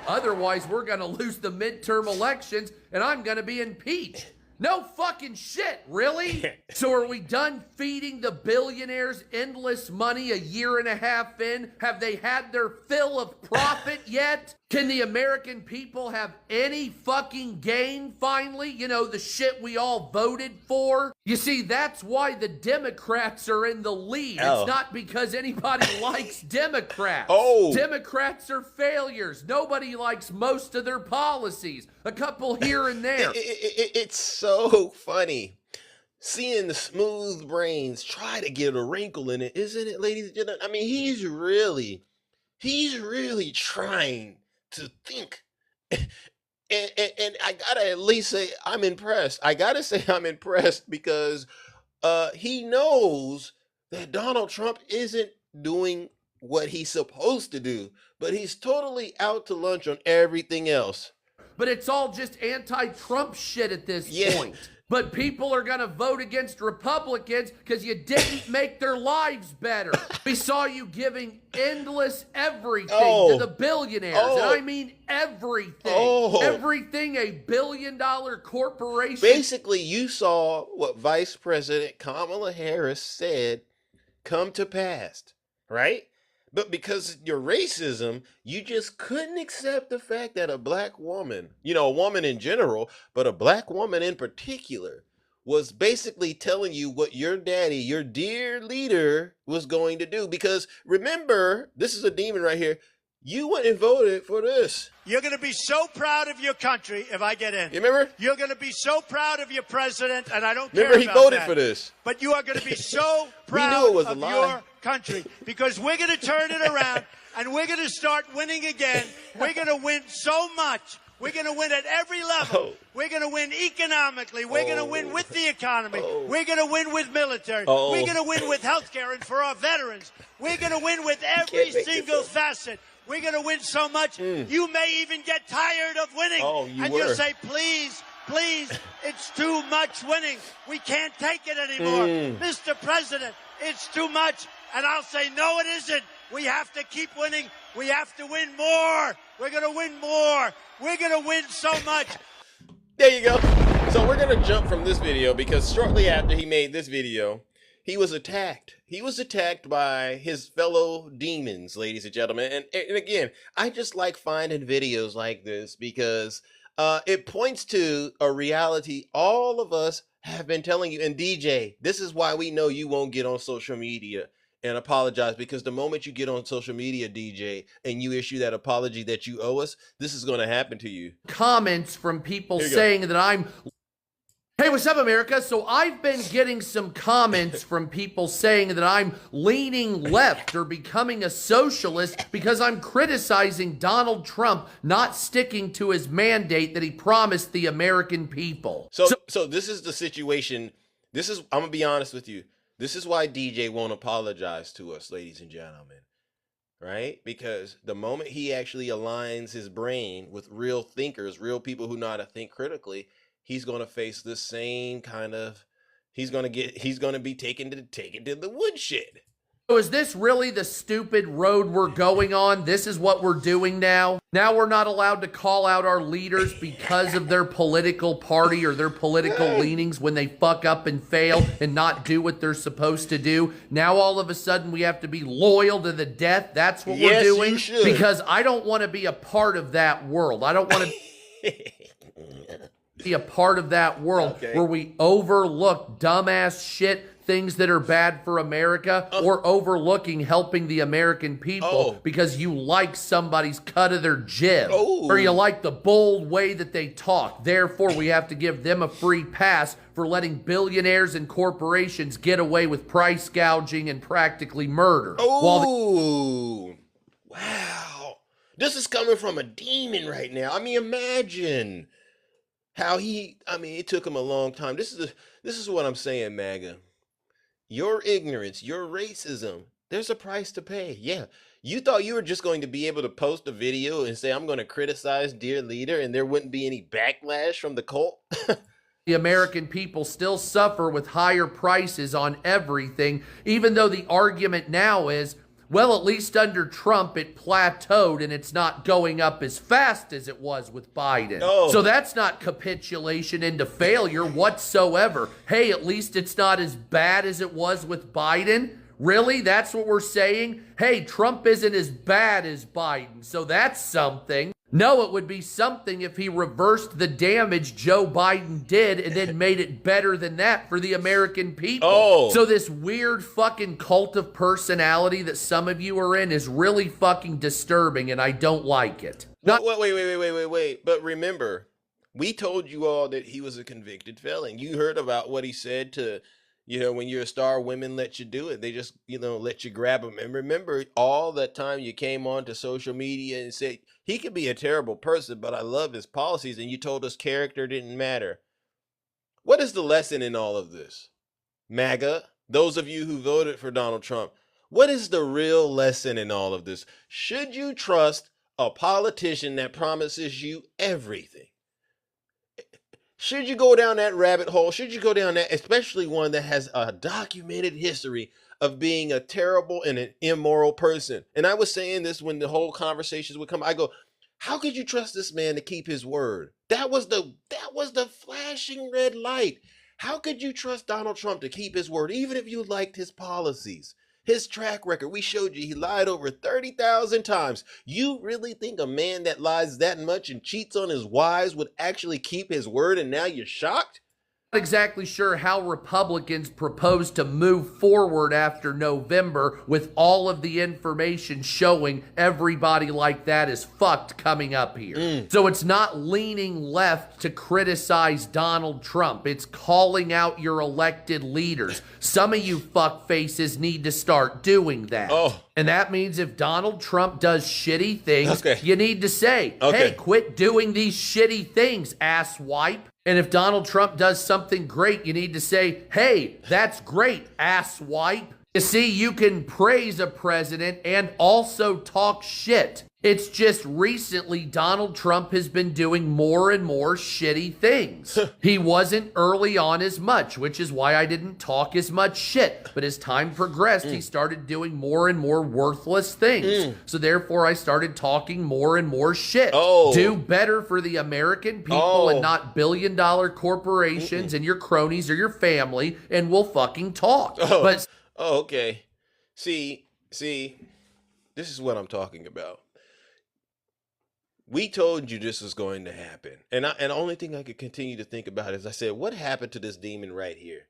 Speaker 10: Otherwise, we're going to lose the midterm elections and I'm going to be impeached. No fucking shit, really? So are we done feeding the billionaires endless money a year and a half in? Have they had their fill of profit yet? Can the American people have any fucking gain finally? You know, the shit we all voted for? You see, that's why the Democrats are in the lead. It's not because anybody likes Democrats. Democrats are failures. Nobody likes most of their policies. A couple here and there.
Speaker 2: It's so funny seeing the smooth brains try to get a wrinkle in it, isn't it, ladies and gentlemen? I mean, he's really trying to think. And I gotta at least say I'm impressed. I gotta say I'm impressed because he knows that Donald Trump isn't doing what he's supposed to do, but he's totally out to lunch on everything else.
Speaker 10: but it's all just anti-Trump shit at this point. But people are going to vote against Republicans because you didn't make their lives better. We saw you giving endless everything to the billionaires. And I mean everything. Everything a billion-dollar corporation.
Speaker 2: Basically, you saw what Vice President Kamala Harris said come to pass, right? But because of your racism, you just couldn't accept the fact that a black woman, you know, a woman in general, but a black woman in particular, was basically telling you what your daddy, your dear leader, was going to do. Because remember, this is a demon right here. You went and voted for this.
Speaker 11: You're going to be so proud of your country if I get in.
Speaker 2: You remember?
Speaker 11: You're going to be so proud of your president, and I don't care
Speaker 2: Remember, he
Speaker 11: about
Speaker 2: voted
Speaker 11: that.
Speaker 2: for this.
Speaker 11: But you are going to be so proud
Speaker 2: We knew it was
Speaker 11: of
Speaker 2: a lie.
Speaker 11: your country because we're going to turn it around, and we're going to start winning again. We're going to win so much. We're going to win at every level. We're going to win economically. We're going to win with the economy. We're going to win with military. We're going to win with health care and for our veterans. We're going to win with every single facet. We're going to win so much, you may even get tired of winning. You'll say, please, please, it's too much winning. We can't take it anymore. Mr. President, it's too much. And I'll say, no, it isn't. We have to keep winning. We have to win more. We're going to win more. We're going to win so much.
Speaker 2: There you go. So we're going to jump from this video because shortly after he made this video, he was attacked. He was attacked by his fellow demons, ladies and gentlemen. And again, I just like finding videos like this because it points to a reality all of us have been telling you. And DJ, this is why we know you won't get on social media and apologize, because the moment you get on social media, DJ, and you issue that apology that you owe us, this is going to happen to you.
Speaker 10: Comments from people saying that I'm... Hey, what's up, America? So I've been getting some comments from people saying that I'm leaning left or becoming a socialist because I'm criticizing Donald Trump not sticking to his mandate that he promised the American people.
Speaker 2: So this is the situation. I'm going to be honest with you. This is why DJ won't apologize to us, ladies and gentlemen. Right? Because the moment he actually aligns his brain with real thinkers, real people who know how to think critically, he's going to face the same kind of, he's going to be taken to the woodshed.
Speaker 10: So is this really the stupid road we're going on? This is what we're doing now? Now we're not allowed to call out our leaders because of their political party or their political leanings when they fuck up and fail and not do what they're supposed to do. Now all of a sudden we have to be loyal to the death. That's what we're doing.
Speaker 2: You should.
Speaker 10: Because I don't want to be a part of that world. I don't want to be a part of that world where we overlook dumbass shit, things that are bad for America, or overlooking helping the American people because you like somebody's cut of their jib, or you like the bold way that they talk. Therefore, we have to give them a free pass for letting billionaires and corporations get away with price gouging and practically murder.
Speaker 2: Wow. This is coming from a demon right now. I mean, imagine how it took him a long time. This is what I'm saying, MAGA. Your ignorance, your racism, there's a price to pay. Yeah. You thought you were just going to be able to post a video and say, I'm going to criticize dear leader, and there wouldn't be any backlash from the cult?
Speaker 10: The American people still suffer with higher prices on everything, even though the argument now is, well, at least under Trump, it plateaued and it's not going up as fast as it was with Biden. So that's not capitulation into failure whatsoever. Hey, at least it's not as bad as it was with Biden. Really? That's what we're saying? Hey, Trump isn't as bad as Biden, so that's something. No, it would be something if he reversed the damage Joe Biden did and then made it better than that for the American people. So this weird fucking cult of personality that some of you are in is really fucking disturbing, and I don't like it.
Speaker 2: Wait. But remember, we told you all that he was a convicted felon. You heard about what he said to, when you're a star, women let you do it. They just, let you grab them. And remember all that time you came onto social media and said, he could be a terrible person, but I love his policies. And you told us character didn't matter. What is the lesson in all of this? MAGA, those of you who voted for Donald Trump, what is the real lesson in all of this? Should you trust a politician that promises you everything. Should you go down that rabbit hole? Should you go down that, especially one that has a documented history of being a terrible and an immoral person? And I was saying this when the whole conversations would come. I go, how could you trust this man to keep his word? That was the flashing red light. How could you trust Donald Trump to keep his word, even if you liked his policies? His track record, we showed you he lied over 30,000 times. You really think a man that lies that much and cheats on his wives would actually keep his word, and now you're shocked?
Speaker 10: Not exactly sure how Republicans propose to move forward after November with all of the information showing everybody like that is fucked coming up here. So it's not leaning left to criticize Donald Trump. It's calling out your elected leaders. Some of you fuck faces need to start doing that. And that means if Donald Trump does shitty things, you need to say, hey, quit doing these shitty things, ass wipe. And if Donald Trump does something great, you need to say, hey, that's great, ass wipe. You see, you can praise a president and also talk shit. It's just recently Donald Trump has been doing more and more shitty things. He wasn't early on as much, which is why I didn't talk as much shit. But as time progressed, he started doing more and more worthless things. So therefore, I started talking more and more shit. Do better for the American people and not billion-dollar corporations and your cronies or your family, and we'll fucking talk. But
Speaker 2: okay. See, this is what I'm talking about. We told you this was going to happen. And the only thing I could continue to think about is I said, what happened to this demon right here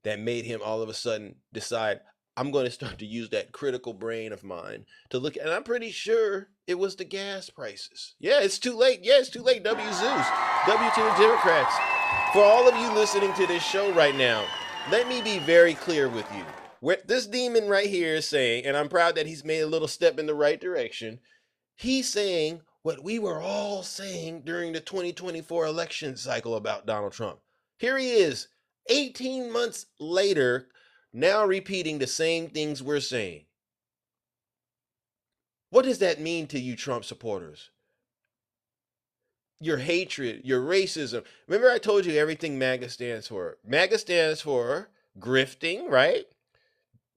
Speaker 2: that made him all of a sudden decide, I'm going to start to use that critical brain of mine to look at, and I'm pretty sure it was the gas prices. Yeah, it's too late. Yeah, it's too late. W Zeus. W to the Democrats. For all of you listening to this show right now, let me be very clear with you. What this demon right here is saying, and I'm proud that he's made a little step in the right direction, he's saying what we were all saying during the 2024 election cycle about Donald Trump. Here he is, 18 months later, now repeating the same things we're saying. What does that mean to you, Trump supporters? Your hatred, your racism. Remember I told you everything MAGA stands for. MAGA stands for grifting, right?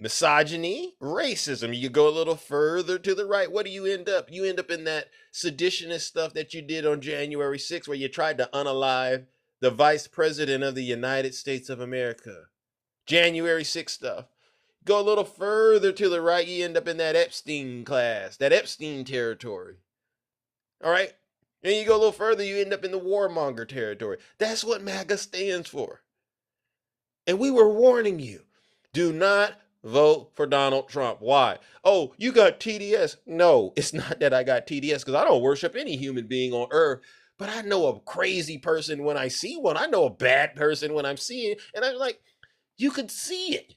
Speaker 2: Misogyny, racism. You go a little further to the right. What do you end up? You end up in that seditionist stuff that you did on January 6th, where you tried to unalive the vice president of the United States of America. January 6th stuff. Go a little further to the right, you end up in that Epstein class, that Epstein territory. All right? And you go a little further, you end up in the warmonger territory. That's what MAGA stands for. And we were warning you, do not vote for Donald Trump. Why? Oh, you got TDS. No, it's not that I got TDS, because I don't worship any human being on earth, but I know a crazy person when I see one. I know a bad person when I'm seeing, and I'm like, you could see it.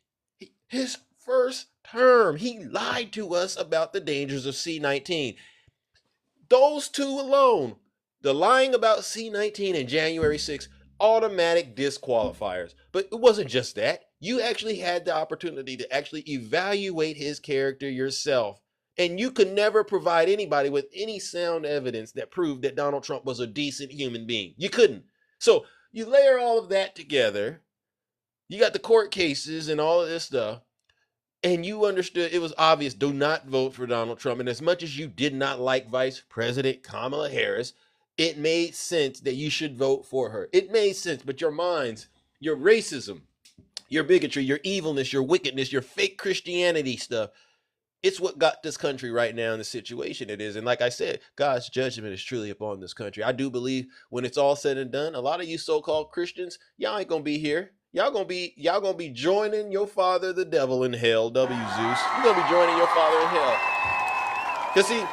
Speaker 2: His first term, he lied to us about the dangers of C-19. Those two alone, the lying about C-19 and January 6th, automatic disqualifiers. But it wasn't just that. You actually had the opportunity to actually evaluate his character yourself. And you could never provide anybody with any sound evidence that proved that Donald Trump was a decent human being. You couldn't. So you layer all of that together. You got the court cases and all of this stuff. And you understood, it was obvious, do not vote for Donald Trump. And as much as you did not like Vice President Kamala Harris, it made sense that you should vote for her. It made sense, but your minds, your racism, your bigotry, your evilness, your wickedness, your fake Christianity stuff, it's what got this country right now in the situation it is. And like I said, God's judgment is truly upon this country. I do believe when it's all said and done, a lot of you so-called Christians, y'all ain't gonna be here. Y'all gonna be joining your father, the devil, in hell. W Zeus. You're gonna be joining your father in hell. Cause see,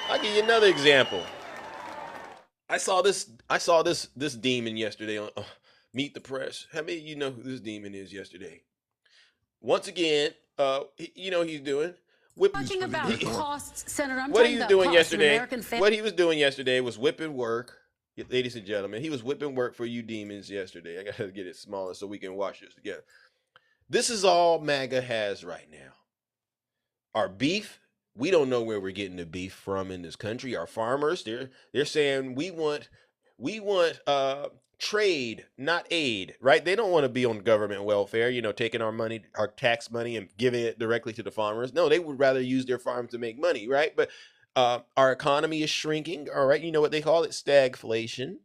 Speaker 2: I'll give you another example. I saw this demon yesterday on Meet the Press. How many of you know who this demon is yesterday? Once again, you know what he's doing?
Speaker 12: Talking about costs, Senator. I'm
Speaker 2: what
Speaker 12: talking
Speaker 2: he was
Speaker 12: about
Speaker 2: doing
Speaker 12: costs
Speaker 2: yesterday.
Speaker 12: American
Speaker 2: What he was doing yesterday was whipping work. Ladies and gentlemen, he was whipping work for you demons yesterday. I got to get it smaller so we can watch this together. This is all MAGA has right now. Our beef We don't know where we're getting the beef from in this country. Our farmers, they're saying we want trade, not aid, right? They don't want to be on government welfare, taking our money, our tax money, and giving it directly to the farmers. No, they would rather use their farms to make money, right? But our economy is shrinking, all right? You know what they call it? Stagflation.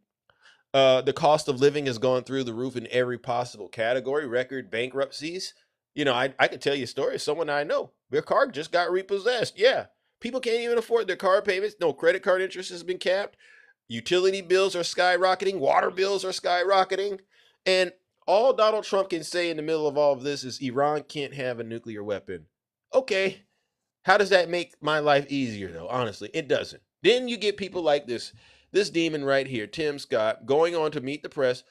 Speaker 2: The cost of living has gone through the roof in every possible category, record bankruptcies. I could tell you a story of someone I know. Their car just got repossessed. Yeah. People can't even afford their car payments. No credit card interest has been capped. Utility bills are skyrocketing. Water bills are skyrocketing. And all Donald Trump can say in the middle of all of this is Iran can't have a nuclear weapon. Okay. How does that make my life easier, though? Honestly, it doesn't. Then you get people like this demon right here, Tim Scott, going on to meet the press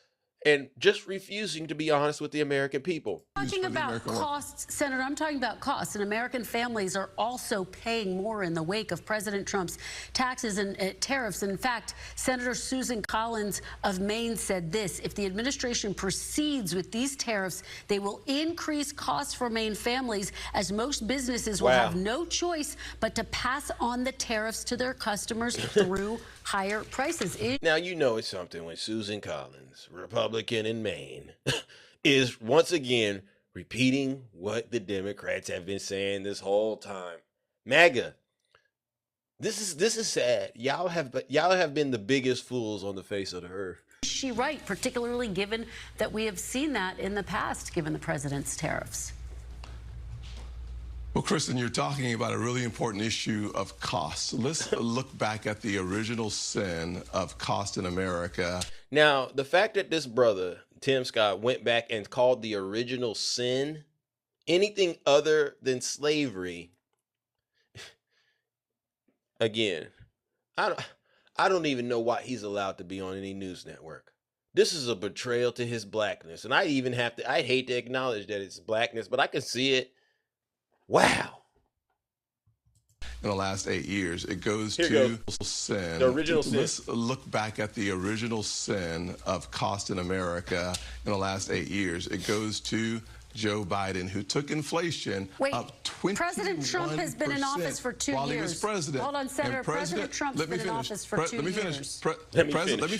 Speaker 2: and just refusing to be honest with the American people.
Speaker 12: Talking about costs, Senator, I'm talking about costs, and American families are also paying more in the wake of President Trump's taxes and tariffs. In fact, Senator Susan Collins of Maine said this: if the administration proceeds with these tariffs, they will increase costs for Maine families, as most businesses will have no choice but to pass on the tariffs to their customers through higher prices.
Speaker 2: Now, it's something when Susan Collins, Republican in Maine, is once again repeating what the Democrats have been saying this whole time. MAGA, this is sad. Y'all have been the biggest fools on the face of the earth.
Speaker 12: Is she right, particularly given that we have seen that in the past, given the president's tariffs?
Speaker 13: Well, Kristen, you're talking about a really important issue of cost. Let's look back at the original sin of cost in America.
Speaker 2: Now, the fact that this brother, Tim Scott, went back and called the original sin anything other than slavery, again, I don't even know why he's allowed to be on any news network. This is a betrayal to his blackness. And I hate to acknowledge that it's blackness, but I can see it. Wow.
Speaker 13: In the last 8 years, it goes to sin.
Speaker 2: The original sin.
Speaker 13: Let's look back at the original sin of cost in America in the last 8 years. It goes to Joe Biden, who took inflation up 21%.
Speaker 12: President Trump has been in office for 2 years.
Speaker 13: While he was president.
Speaker 12: Hold on, Senator. President Trump's been in office for 2 years.
Speaker 13: Let me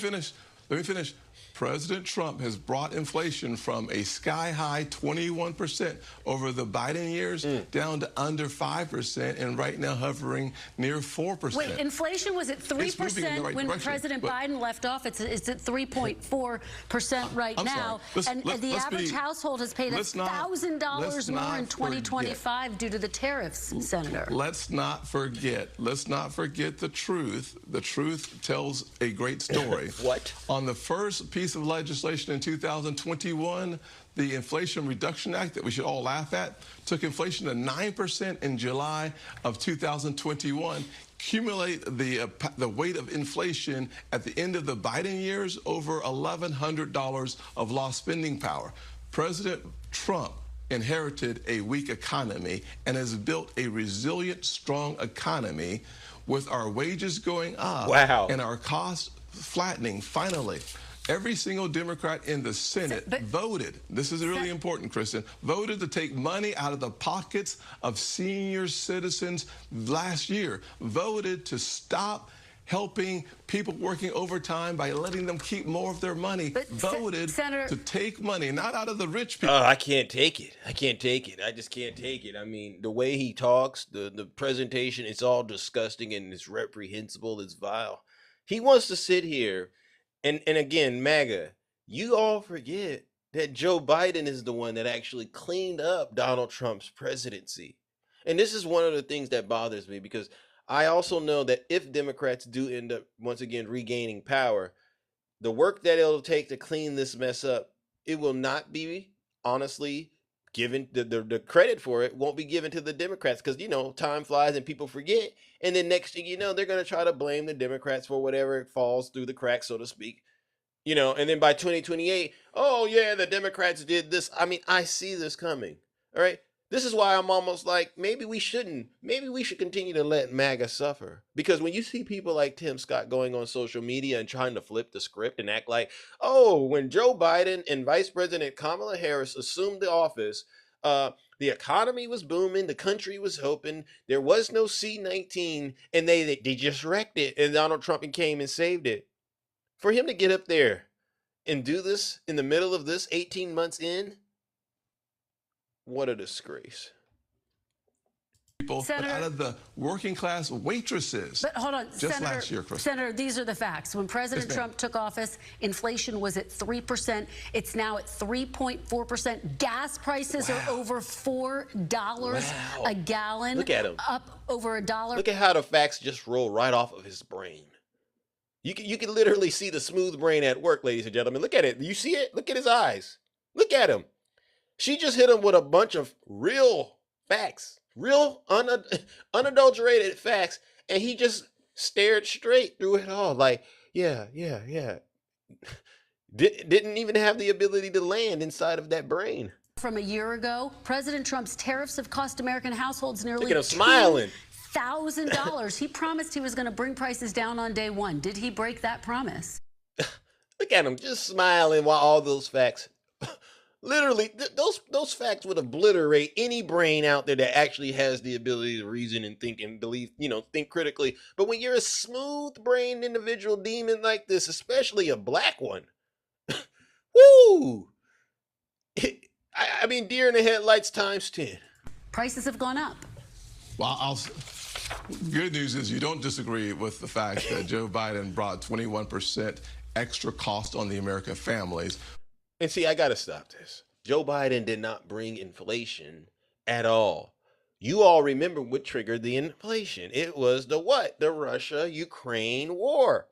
Speaker 13: finish. President Trump has brought inflation from a sky-high 21% over the Biden years down to under 5%, and right now hovering near 4%.
Speaker 12: Wait, inflation was at 3% when President Biden left office. It's at 3.4% right now. And the average household has paid $1,000 more in 2025 due to the tariffs, Senator.
Speaker 13: Let's not forget the truth. The truth tells a great story.
Speaker 2: What?
Speaker 13: On the first piece of legislation in 2021, the Inflation Reduction Act that we should all laugh at, took inflation to 9% in July of 2021. Accumulate the weight of inflation at the end of the Biden years, over $1,100 of lost spending power. President Trump inherited a weak economy and has built a resilient, strong economy with our wages going up and our costs flattening. Finally, every single Democrat in the Senate voted, this is really important, Kristen, voted to take money out of the pockets of senior citizens last year, voted to stop helping people working overtime by letting them keep more of their money, voted to take money, not out of the rich people.
Speaker 2: I can't take it. I just can't take it. I mean, the way he talks, the presentation, it's all disgusting and it's reprehensible, it's vile. He wants to sit here and again, MAGA, you all forget that Joe Biden is the one that actually cleaned up Donald Trump's presidency. And this is one of the things that bothers me, because I also know that if Democrats do end up once again regaining power, the work that it'll take to clean this mess up, it will not be honestly given, the credit for it won't be given to the Democrats, because time flies and people forget, and then next thing you know, they're going to try to blame the Democrats for whatever falls through the cracks, so to speak. And then by 2028, oh yeah, the Democrats did this. I mean, I see this coming. All right. This is why I'm almost like, maybe we should continue to let MAGA suffer. Because when you see people like Tim Scott going on social media and trying to flip the script and act like, oh, when Joe Biden and Vice President Kamala Harris assumed the office, The economy was booming. The country was hoping. There was no C-19, and they just wrecked it. And Donald Trump came and saved it. For him to get up there and do this in the middle of this 18 months in, what a disgrace.
Speaker 13: People, but out of the working class waitresses.
Speaker 12: But hold on,
Speaker 13: just last year, Chris.
Speaker 12: Senator, these are the facts. When President Trump took office, inflation was at 3%. It's now at 3.4%. Gas prices are over $4 a gallon.
Speaker 2: Look at him.
Speaker 12: Up over $1.
Speaker 2: Look at how the facts just roll right off of his brain. You can literally see the smooth brain at work, ladies and gentlemen. Look at it. You see it? Look at his eyes. Look at him. She just hit him with a bunch of real facts. Real unadulterated facts, and he just stared straight through it all like, yeah. Didn't even have the ability to land inside of that brain.
Speaker 12: From a year ago, President Trump's tariffs have cost American households nearly
Speaker 2: Look at him smiling.
Speaker 12: $1,000. He promised he was going to bring prices down on day one. Did he break that promise?
Speaker 2: Look at him just smiling while all those facts... Literally, those facts would obliterate any brain out there that actually has the ability to reason and think and believe, think critically. But when you're a smooth-brained individual demon like this, especially a black one, woo! I mean, deer in the headlights times 10.
Speaker 12: Prices have gone up.
Speaker 13: Well, good news is you don't disagree with the fact that Joe Biden brought 21% extra cost on the American families.
Speaker 2: And see, I got to stop this. Joe Biden did not bring inflation at all. You all remember what triggered the inflation. It was the what? The Russia-Ukraine war.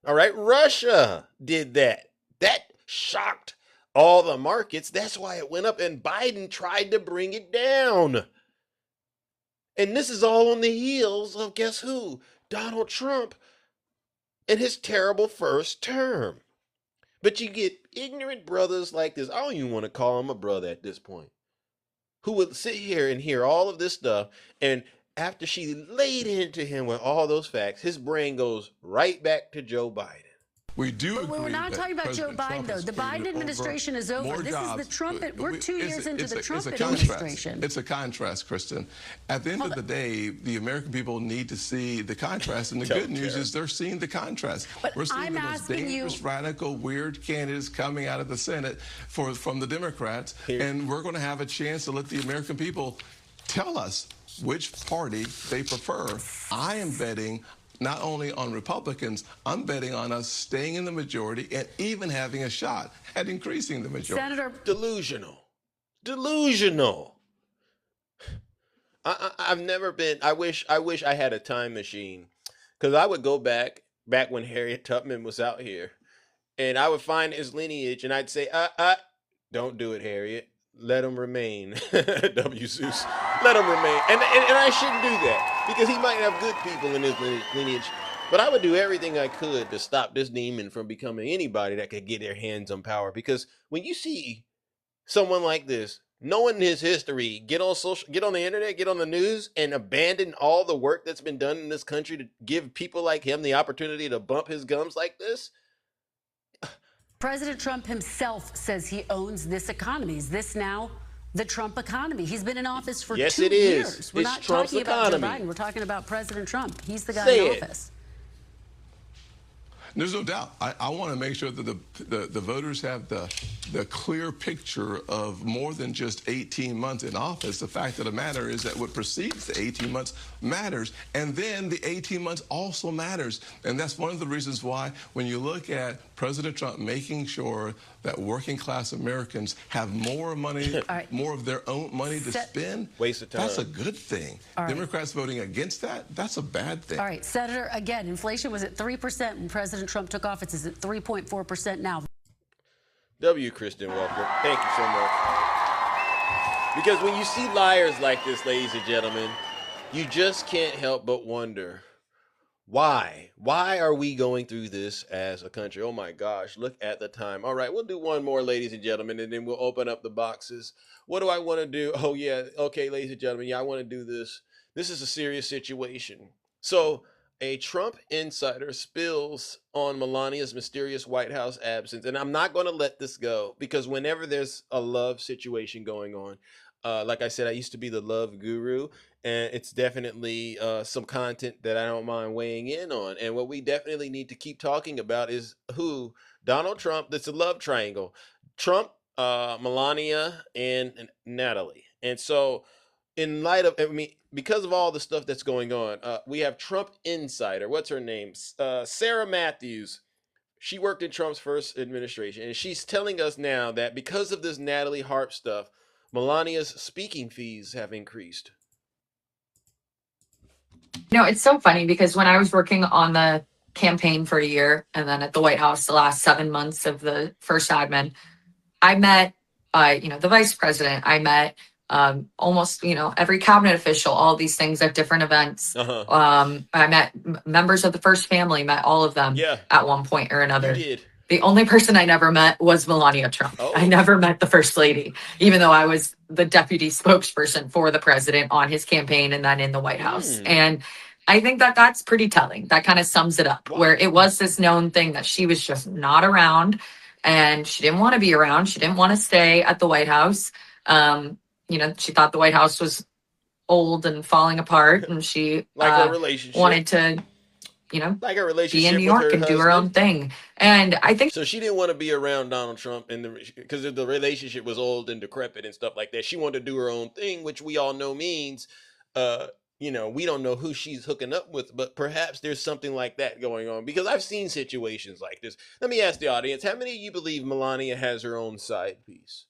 Speaker 2: All right, Russia did that. That shocked all the markets. That's why it went up, and Biden tried to bring it down. And this is all on the heels of, guess who? Donald Trump and his terrible first term. But you get ignorant brothers like this. I don't even want to call him a brother at this point. Who would sit here and hear all of this stuff. And after she laid into him with all those facts, his brain goes right back to Joe Biden.
Speaker 13: We do
Speaker 12: But we're not talking about Joe Biden, though. The Biden administration is over. This is the Trump. We're 2 years into the Trump administration.
Speaker 13: It's a contrast, Kristen. At the end of the day, the American people need to see the contrast. And the good news is they're seeing the contrast.
Speaker 12: But
Speaker 13: we're seeing the most dangerous, radical, weird candidates coming out of the Senate from the Democrats. And we're going to have a chance to let the American people tell us which party they prefer. I am betting not only on Republicans, I'm betting on us staying in the majority and even having a shot at increasing the majority.
Speaker 12: Senator,
Speaker 2: delusional. I've never been. I wish I had a time machine, because I would go back when Harriet Tubman was out here, and I would find his lineage, and I'd say, don't do it, Harriet. Let him remain. W. Zeus. Let him remain. And I shouldn't do that, because he might have good people in his lineage. But I would do everything I could to stop this demon from becoming anybody that could get their hands on power. Because when you see someone like this, knowing his history, get on the internet, get on the news, and abandon all the work that's been done in this country to give people like him the opportunity to bump his gums like this.
Speaker 12: President Trump himself says he owns this economy. Is this now the Trump economy? He's been in office for 2 years.
Speaker 2: Yes, it is.
Speaker 12: We're
Speaker 2: it's
Speaker 12: not
Speaker 2: Trump's
Speaker 12: talking
Speaker 2: economy.
Speaker 12: about Joe Biden. We're talking about President Trump. He's the guy in office.
Speaker 13: There's no doubt. I want to make sure that the voters have the clear picture of more than just 18 months in office. The fact of the matter is that what precedes the 18 months matters, and then the 18 months also matters. And that's one of the reasons why when you look at President Trump making sure that working class Americans have more money, more of their own money to spend,
Speaker 2: waste of time.
Speaker 13: That's a good thing. Democrats voting against that, that's a bad thing.
Speaker 12: All right, Senator, again, inflation was at 3% when President Trump took office. It's at 3.4% now.
Speaker 2: W. Kristen Welker, thank you so much. Because when you see liars like this, ladies and gentlemen, you just can't help but wonder, why? Why are we going through this as a country? Oh my gosh, look at the time. All right, we'll do one more, ladies and gentlemen, and then we'll open up the boxes. What do I want to do? Oh yeah, okay, ladies and gentlemen, yeah, I want to do this. This is a serious situation. So A Trump insider spills on Melania's mysterious White House absence. And I'm not going to let this go because whenever there's a love situation going on, like I said, I used to be the love guru, and it's definitely some content that I don't mind weighing in on. And what we definitely need to keep talking about is who Donald Trump, that's a love triangle. Trump, Melania, and Natalie. And so in light of, I mean, because of all the stuff that's going on, we have Trump insider. What's her name? Sarah Matthews. She worked in Trump's first administration, and she's telling us now that because of this Natalie Harp stuff, Melania's speaking fees have increased.
Speaker 14: You know, it's so funny because when I was working on the campaign for a year and then at the White House the last 7 months of the first admin, I met, the vice president. I met almost, every cabinet official, all these things at different events. I met members of the first family, met all of them at one point or another.
Speaker 2: You did.
Speaker 14: The only person I never met was Melania Trump. I never met the first lady, even though I was the deputy spokesperson for the president on his campaign and then in the White House. And I think that that's pretty telling. That kind of sums it up, where it was this known thing that she was just not around and she didn't want to be around. She didn't want to stay at the White House. She thought the White House was old and falling apart, and she
Speaker 2: like her relationship.
Speaker 14: wanted to,
Speaker 2: like her relationship
Speaker 14: be in New York and do her own thing. And I think
Speaker 2: so. She didn't want to be around Donald Trump because the relationship was old and decrepit and stuff like that. She wanted to do her own thing, which we all know means, we don't know who she's hooking up with, but perhaps there's something like that going on because I've seen situations like this. Let me ask the audience: how many of you believe Melania has her own side piece?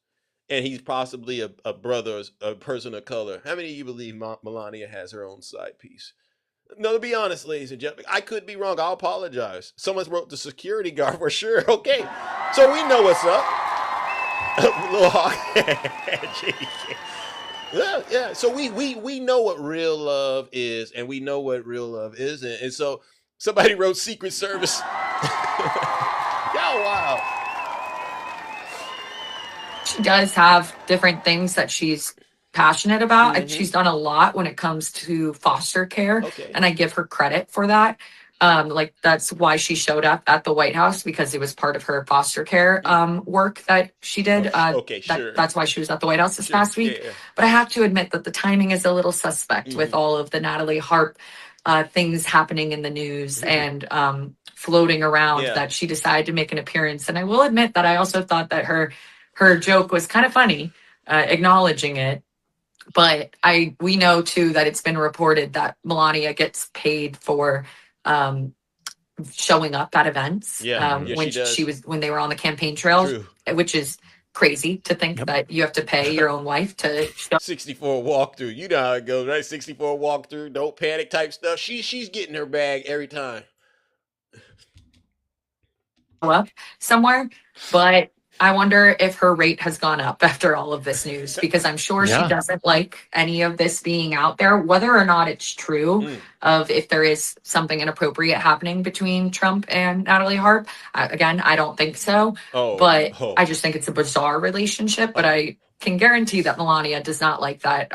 Speaker 2: And he's possibly a brother, a person of color. How many of you believe Melania has her own side piece? No, to be honest, ladies and gentlemen, I could be wrong. I'll apologize. Someone wrote the security guard for sure. Okay, so we know what's up. Little hawk. Yeah. So we know what real love is, and we know what real love isn't. And so somebody wrote Secret Service. Y'all wow.
Speaker 14: she does have different things that she's passionate about. And she's done a lot when it comes to foster care. And I give her credit for that. That's why she showed up at the White House, because it was part of her foster care work that she did. That's why she was at the White House this past week. But I have to admit that the timing is a little suspect with all of the Natalie Harp things happening in the news and floating around that she decided to make an appearance. And I will admit that I also thought that her joke was kind of funny, acknowledging it. But we know too that it's been reported that Melania gets paid for showing up at events when they were on the campaign trail, which is crazy to think that you have to pay your own wife to
Speaker 2: 64 walkthrough. You know how it goes, right? 64 walkthrough, don't panic type stuff. She's getting her bag every time.
Speaker 14: Up somewhere, but I wonder if her rate has gone up after all of this news, because I'm sure she doesn't like any of this being out there, whether or not it's true of if there is something inappropriate happening between Trump and Natalie Harp. Again, I don't think so, but I just think it's a bizarre relationship. But I can guarantee that Melania does not like that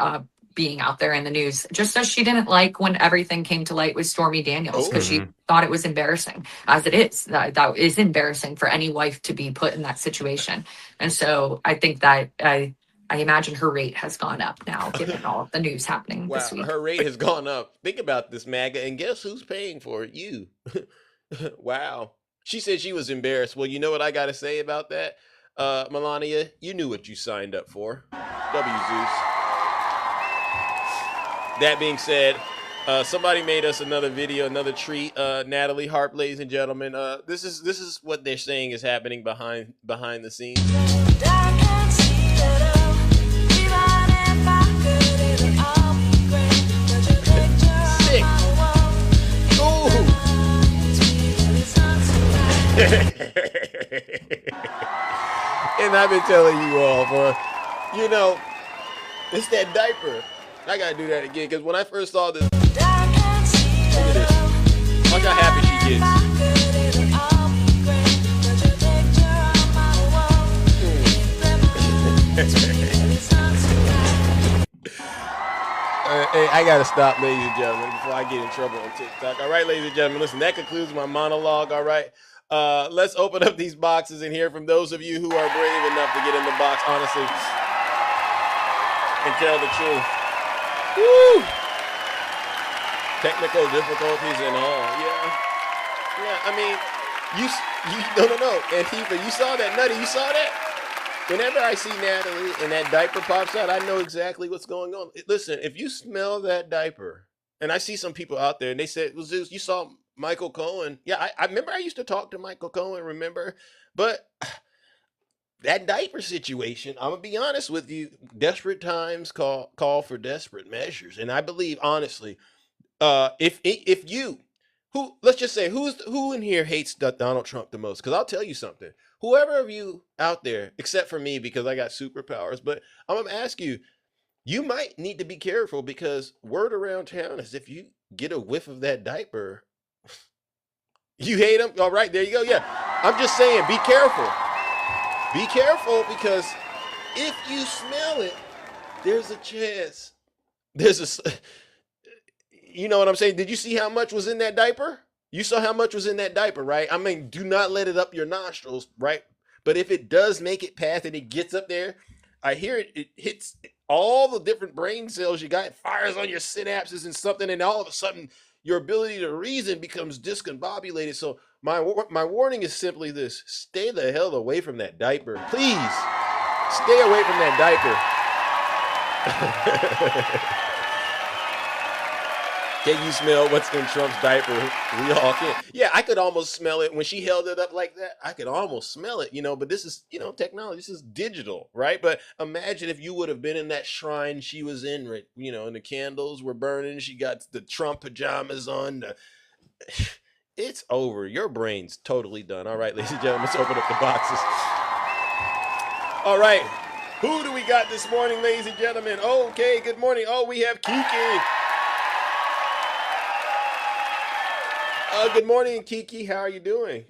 Speaker 14: being out there in the news, just as she didn't like when everything came to light with Stormy Daniels, because she thought it was embarrassing, as it is. That is embarrassing for any wife to be put in that situation. And so I think that I imagine her rate has gone up now, given all of the news happening this week.
Speaker 2: Her rate has gone up. Think about this, MAGA, and guess who's paying for it? You. Wow. She said she was embarrassed. Well, you know what I got to say about that? Melania, you knew what you signed up for. W. Zeus. That being said, somebody made us another video, another treat. Natalie Harp, ladies and gentlemen. This is what they're saying is happening behind the scenes. Sick. Ooh. And I've been telling you all it's that diaper. I gotta do that again, because when I first saw this, look at this. Watch how happy she gets. Hey, I gotta stop, ladies and gentlemen, before I get in trouble on TikTok. All right, ladies and gentlemen, listen, that concludes my monologue. All right, let's open up these boxes and hear from those of you who are brave enough to get in the box, honestly, and tell the truth. Woo! Technical difficulties and all. Yeah. I mean, no. Antifa, you saw that, Nutty. You saw that. Whenever I see Natalie and that diaper pops out, I know exactly what's going on. Listen, if you smell that diaper, and I see some people out there, and they said, well, Zeus, you saw Michael Cohen. Yeah, I remember I used to talk to Michael Cohen, remember? But that diaper situation, I'm going to be honest with you, desperate times call for desperate measures. And I believe, honestly, if you, let's just say, who in here hates Donald Trump the most? Because I'll tell you something. Whoever of you out there, except for me, because I got superpowers, but I'm going to ask you, you might need to be careful because word around town is if you get a whiff of that diaper, you hate him. All right, there you go. Yeah, I'm just saying, be careful. Be careful because if you smell it, there's a chance. You know what I'm saying? Did you see how much was in that diaper? You saw how much was in that diaper, right? I mean, do not let it up your nostrils, right? But if it does make it past and it gets up there, I hear it hits all the different brain cells you got, it fires on your synapses and something, and all of a sudden your ability to reason becomes discombobulated. So my warning is simply this: stay the hell away from that diaper. Please, stay away from that diaper. Can you smell what's in Trump's diaper? We all can. Yeah, I could almost smell it when she held it up like that. I could almost smell it, but this is, technology. This is digital, right? But imagine if you would have been in that shrine she was in, right? And the candles were burning. She got the Trump pajamas on. It's over. Your brain's totally done. All right, ladies and gentlemen, let's open up the boxes. All right. Who do we got this morning, ladies and gentlemen? Okay, good morning. Oh, we have Kiki. Good morning, Kiki. How are you doing?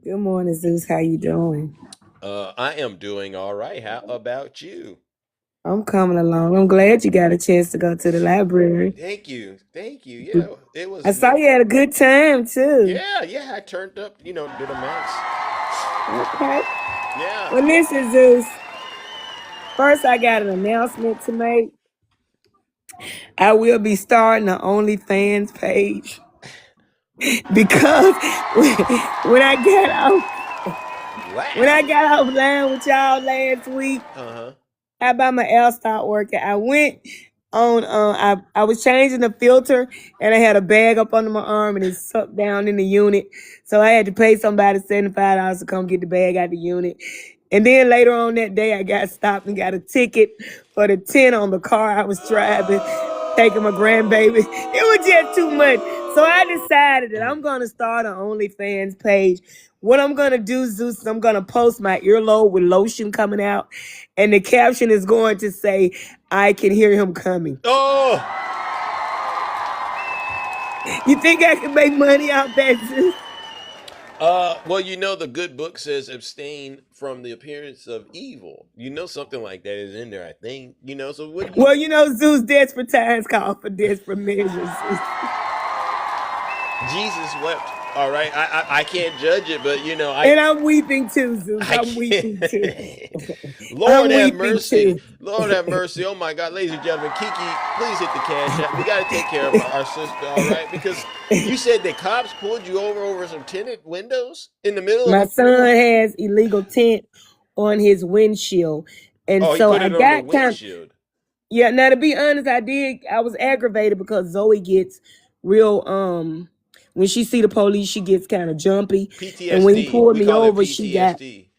Speaker 15: Good morning, Zeus. How you doing?
Speaker 2: I am doing all right. How about you?
Speaker 15: I'm coming along. I'm glad you got a chance to go to the library.
Speaker 2: Thank you. Yeah, it was.
Speaker 15: I saw you had a good time too.
Speaker 2: Yeah. I turned up, to the max.
Speaker 15: Okay.
Speaker 2: Yeah.
Speaker 15: Well, listen, Zeus. First, I got an announcement to make. I will be starting the OnlyFans page. Because when I got off line with y'all last week, how about my air stopped working? I went on I was changing the filter and I had a bag up under my arm and it sucked down in the unit. So I had to pay somebody $75 to come get the bag out the unit. And then later on that day I got stopped and got a ticket for the tint on the car I was driving, taking my grandbaby. It was just too much. So I decided that I'm going to start an OnlyFans page. What I'm going to do, Zeus, is I'm going to post my earlobe with lotion coming out. And the caption is going to say, I can hear him coming.
Speaker 2: Oh!
Speaker 15: You think I can make money out that, Zeus?
Speaker 2: Well, the good book says abstain from the appearance of evil. Something like that is in there, I think. So what do you...
Speaker 15: Well, Zeus, desperate times call for desperate measures.
Speaker 2: Jesus wept. All right, I can't judge it, but
Speaker 15: and I'm weeping too, Zeus. I'm weeping too.
Speaker 2: Lord have mercy. Lord have mercy. Oh my God, ladies and gentlemen, Kiki, please hit the cash app. We got to take care of our sister, all right? Because you said the cops pulled you over some tinted windows in the middle of.
Speaker 15: My son has illegal tint on his windshield, and
Speaker 2: so he put it on the windshield.
Speaker 15: Yeah. Now to be honest, I was aggravated because Zoe gets real when she see the police, she gets kind of jumpy.
Speaker 2: PTSD.
Speaker 15: And when he pulled me over,
Speaker 2: she
Speaker 15: got when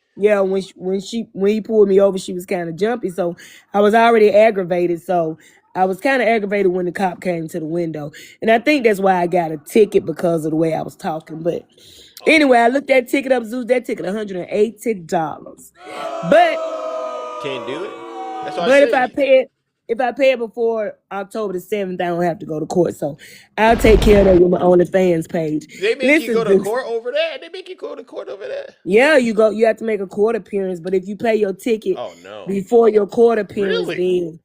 Speaker 15: he pulled me over, she was kind of jumpy. So I was already aggravated. So I was kind of aggravated when the cop came to the window. And I think that's why I got a ticket, because of the way I was talking. But anyway, I looked that ticket up, Zeus. That ticket $180. But
Speaker 2: can't do it. That's what
Speaker 15: but if I pay it before October the 7th, I don't have to go to court. So I'll take care of that with my OnlyFans page.
Speaker 2: They make you go to court over that? They make you go to court over that?
Speaker 15: Yeah, you have to make a court appearance. But if you pay your ticket before your court appearance, then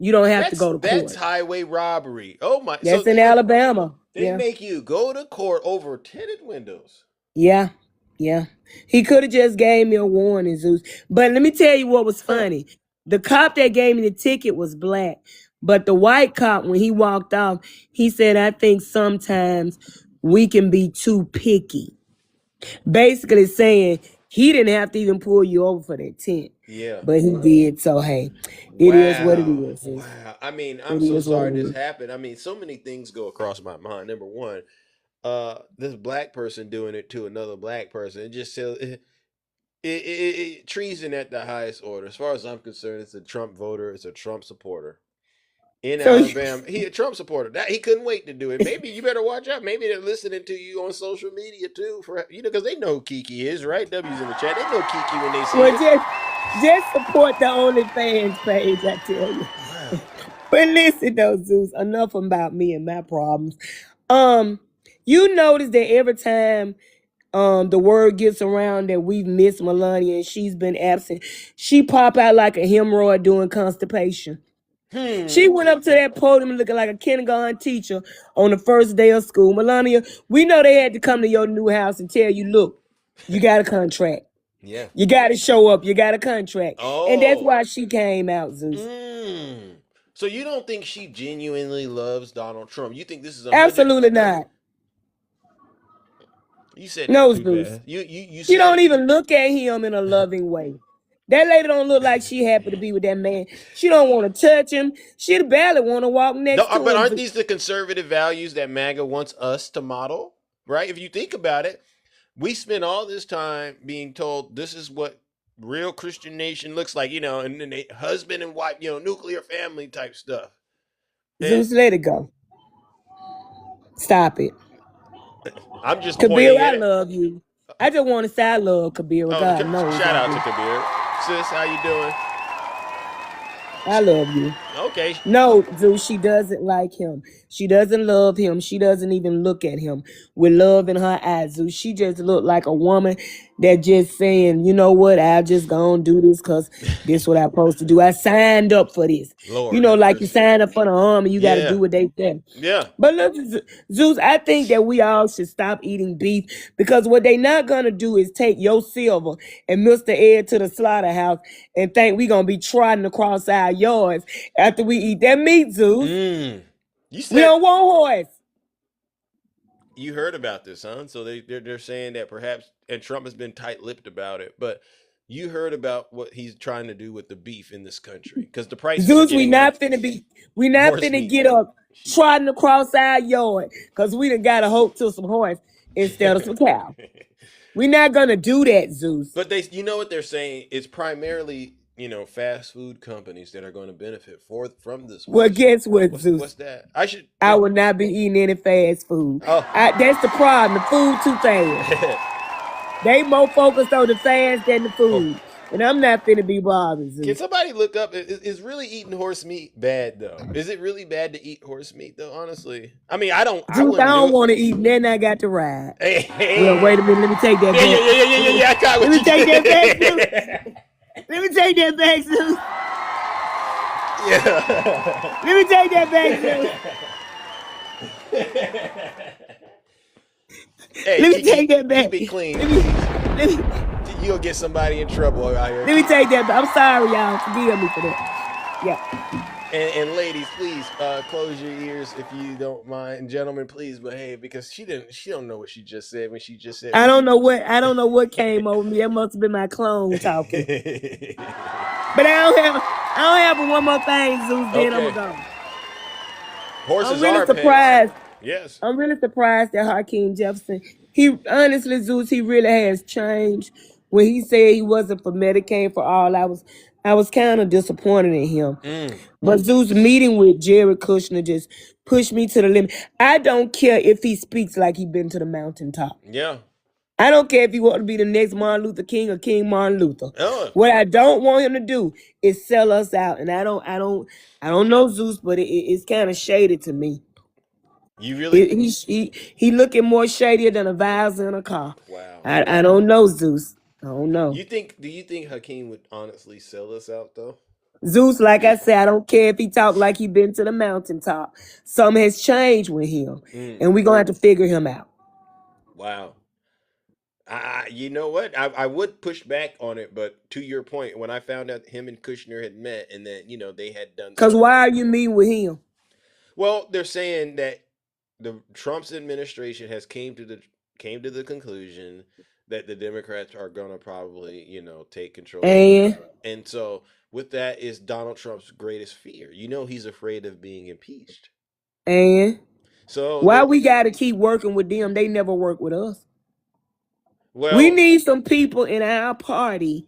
Speaker 15: You don't have to go to
Speaker 2: That's
Speaker 15: court.
Speaker 2: highway robbery. Oh my!
Speaker 15: That's in Alabama.
Speaker 2: They
Speaker 15: Yeah.
Speaker 2: make you go to court over tinted windows.
Speaker 15: Yeah. Yeah. He could have just gave me a warning, Zeus. But let me tell you what was funny. The cop that gave me the ticket was black. But the white cop, when he walked off, he said, I think sometimes we can be too picky. Basically saying he didn't have to even pull you over for that tint.
Speaker 2: Yeah.
Speaker 15: But he did. So, hey, it is what it is. Zeus.
Speaker 2: Wow. I mean, I'm so sorry this happened. I mean, so many things go across my mind. Number one, this black person doing it to another black person. It just says treason at the highest order. As far as I'm concerned, it's a Trump voter. It's a Trump supporter. In Alabama, he a Trump supporter. That he couldn't wait to do it. Maybe you better watch out. Maybe they're listening to you on social media too, for because they know who Kiki is, right? W's in the chat. They know Kiki when they see it.
Speaker 15: Just support the OnlyFans page, I tell you.
Speaker 2: Wow.
Speaker 15: But listen though, Zeus, enough about me and my problems. You notice that every time the word gets around that we've missed Melania and she's been absent, she pop out like a hemorrhoid doing constipation. She went up to that podium looking like a kindergarten teacher on the first day of school. Melania, we know they had to come to your new house and tell you, look, you got a contract.
Speaker 2: Yeah.
Speaker 15: You got to show up. You got a contract.
Speaker 2: Oh.
Speaker 15: And that's why she came out, Zeus.
Speaker 2: So you don't think she genuinely loves Donald Trump? You think this is
Speaker 15: Absolutely not.
Speaker 2: You said
Speaker 15: no,
Speaker 2: Zeus.
Speaker 15: Zeus.
Speaker 2: You
Speaker 15: She don't even look at him in a loving way. That lady don't look like she happy to be with that man. She don't want to touch him. She barely want to walk next to him.
Speaker 2: But aren't these the conservative values that MAGA wants us to model? Right? If you think about it, we spend all this time being told this is what real Christian nation looks like, and then they husband and wife, nuclear family type stuff.
Speaker 15: Zeus, let it go. Stop it.
Speaker 2: I'm just
Speaker 15: Kabir, I love you. I just want to say I love Kabir. God knows.
Speaker 2: Shout out to Kabir. Sis, how you doing?
Speaker 15: I love you.
Speaker 2: Okay.
Speaker 15: No, Zeus, she doesn't like him. She doesn't love him. She doesn't even look at him with love in her eyes, Zeus. She just look like a woman that just saying, you know what, I'll just go and do this because this what I'm supposed to do. I signed up for this.
Speaker 2: Lord,
Speaker 15: like you signed up for the army, you got to do what they say.
Speaker 2: Yeah.
Speaker 15: But look, Zeus, I think that we all should stop eating beef because what they not going to do is take your silver and Mr. Ed to the slaughterhouse and think we going to be trotting across our yards after we eat that meat, Zeus.
Speaker 2: You said
Speaker 15: we don't want horse.
Speaker 2: You heard about this, huh? So they're saying that perhaps, and Trump has been tight-lipped about it, but you heard about what he's trying to do with the beef in this country because the price.
Speaker 15: Zeus, we not finna get up trotting across our yard because we done got to hope to some horse instead of some cow. We're not gonna do that, Zeus.
Speaker 2: But you know what they're saying? It's primarily fast food companies that are going to benefit from this.
Speaker 15: Well, guess what, Zeus?
Speaker 2: What's that?
Speaker 15: I would not be eating any fast food.
Speaker 2: Oh.
Speaker 15: That's the problem. The food too fast. They more focused on the fast than the food. And I'm not finna be bothered, Zeus.
Speaker 2: Can somebody look up, is really eating horse meat bad, though? Is it really bad to eat horse meat, though, honestly? I mean, I don't...
Speaker 15: Zeus, I don't want to eat, and then I got to ride.
Speaker 2: Hey.
Speaker 15: Well, wait a minute. Let me take that back.
Speaker 2: Yeah, I got what
Speaker 15: Let me
Speaker 2: you
Speaker 15: take
Speaker 2: did.
Speaker 15: that back, Zeus. Let me take that back, Zeus.
Speaker 2: Yeah.
Speaker 15: Let me take that back, Zeus.
Speaker 2: Hey,
Speaker 15: let me take that back.
Speaker 2: Keep it clean.
Speaker 15: Let me,
Speaker 2: You'll get somebody in trouble out here.
Speaker 15: Let me take that back. I'm sorry, y'all. Forgive me for that. Yeah.
Speaker 2: And ladies, please close your ears if you don't mind. And gentlemen, please behave because she don't know what she just said when she just said.
Speaker 15: I don't know what came over me. That must have been my clone talking. But I don't have one more thing, Zeus. Then I'm gonna go.
Speaker 2: Horses
Speaker 15: I'm really
Speaker 2: are
Speaker 15: surprised.
Speaker 2: Yes.
Speaker 15: I'm really surprised that Hakeem Jefferson. He honestly, Zeus, he really has changed. When he said he wasn't for Medicaid for all, I was kind of disappointed in him. But Zeus meeting with Jared Kushner just pushed me to the limit. I don't care if he speaks like he been to the mountaintop.
Speaker 2: Yeah.
Speaker 15: I don't care if he want to be the next Martin Luther King or King Martin Luther. What I don't want him to do is sell us out. And I don't know Zeus, but it's kind of shady to me.
Speaker 2: You really?
Speaker 15: He looking more shadier than a visor in a car.
Speaker 2: Wow.
Speaker 15: I don't know, Zeus. I don't know.
Speaker 2: Do you think Hakeem would honestly sell us out though?
Speaker 15: Zeus, like I said, I don't care if he talk like he been to the mountaintop. Something has changed with him, and we're gonna have to figure him out.
Speaker 2: Wow. You know what? I would push back on it, but to your point, when I found out him and Kushner had met and that they had done.
Speaker 15: Cause why are you mean with him?
Speaker 2: Well, they're saying that the Trump's administration has came to the conclusion that the Democrats are gonna probably take control. And so with that is Donald Trump's greatest fear. He's afraid of being impeached.
Speaker 15: And
Speaker 2: so
Speaker 15: why we got to keep working with them? They never work with us.
Speaker 2: Well,
Speaker 15: we need some people in our party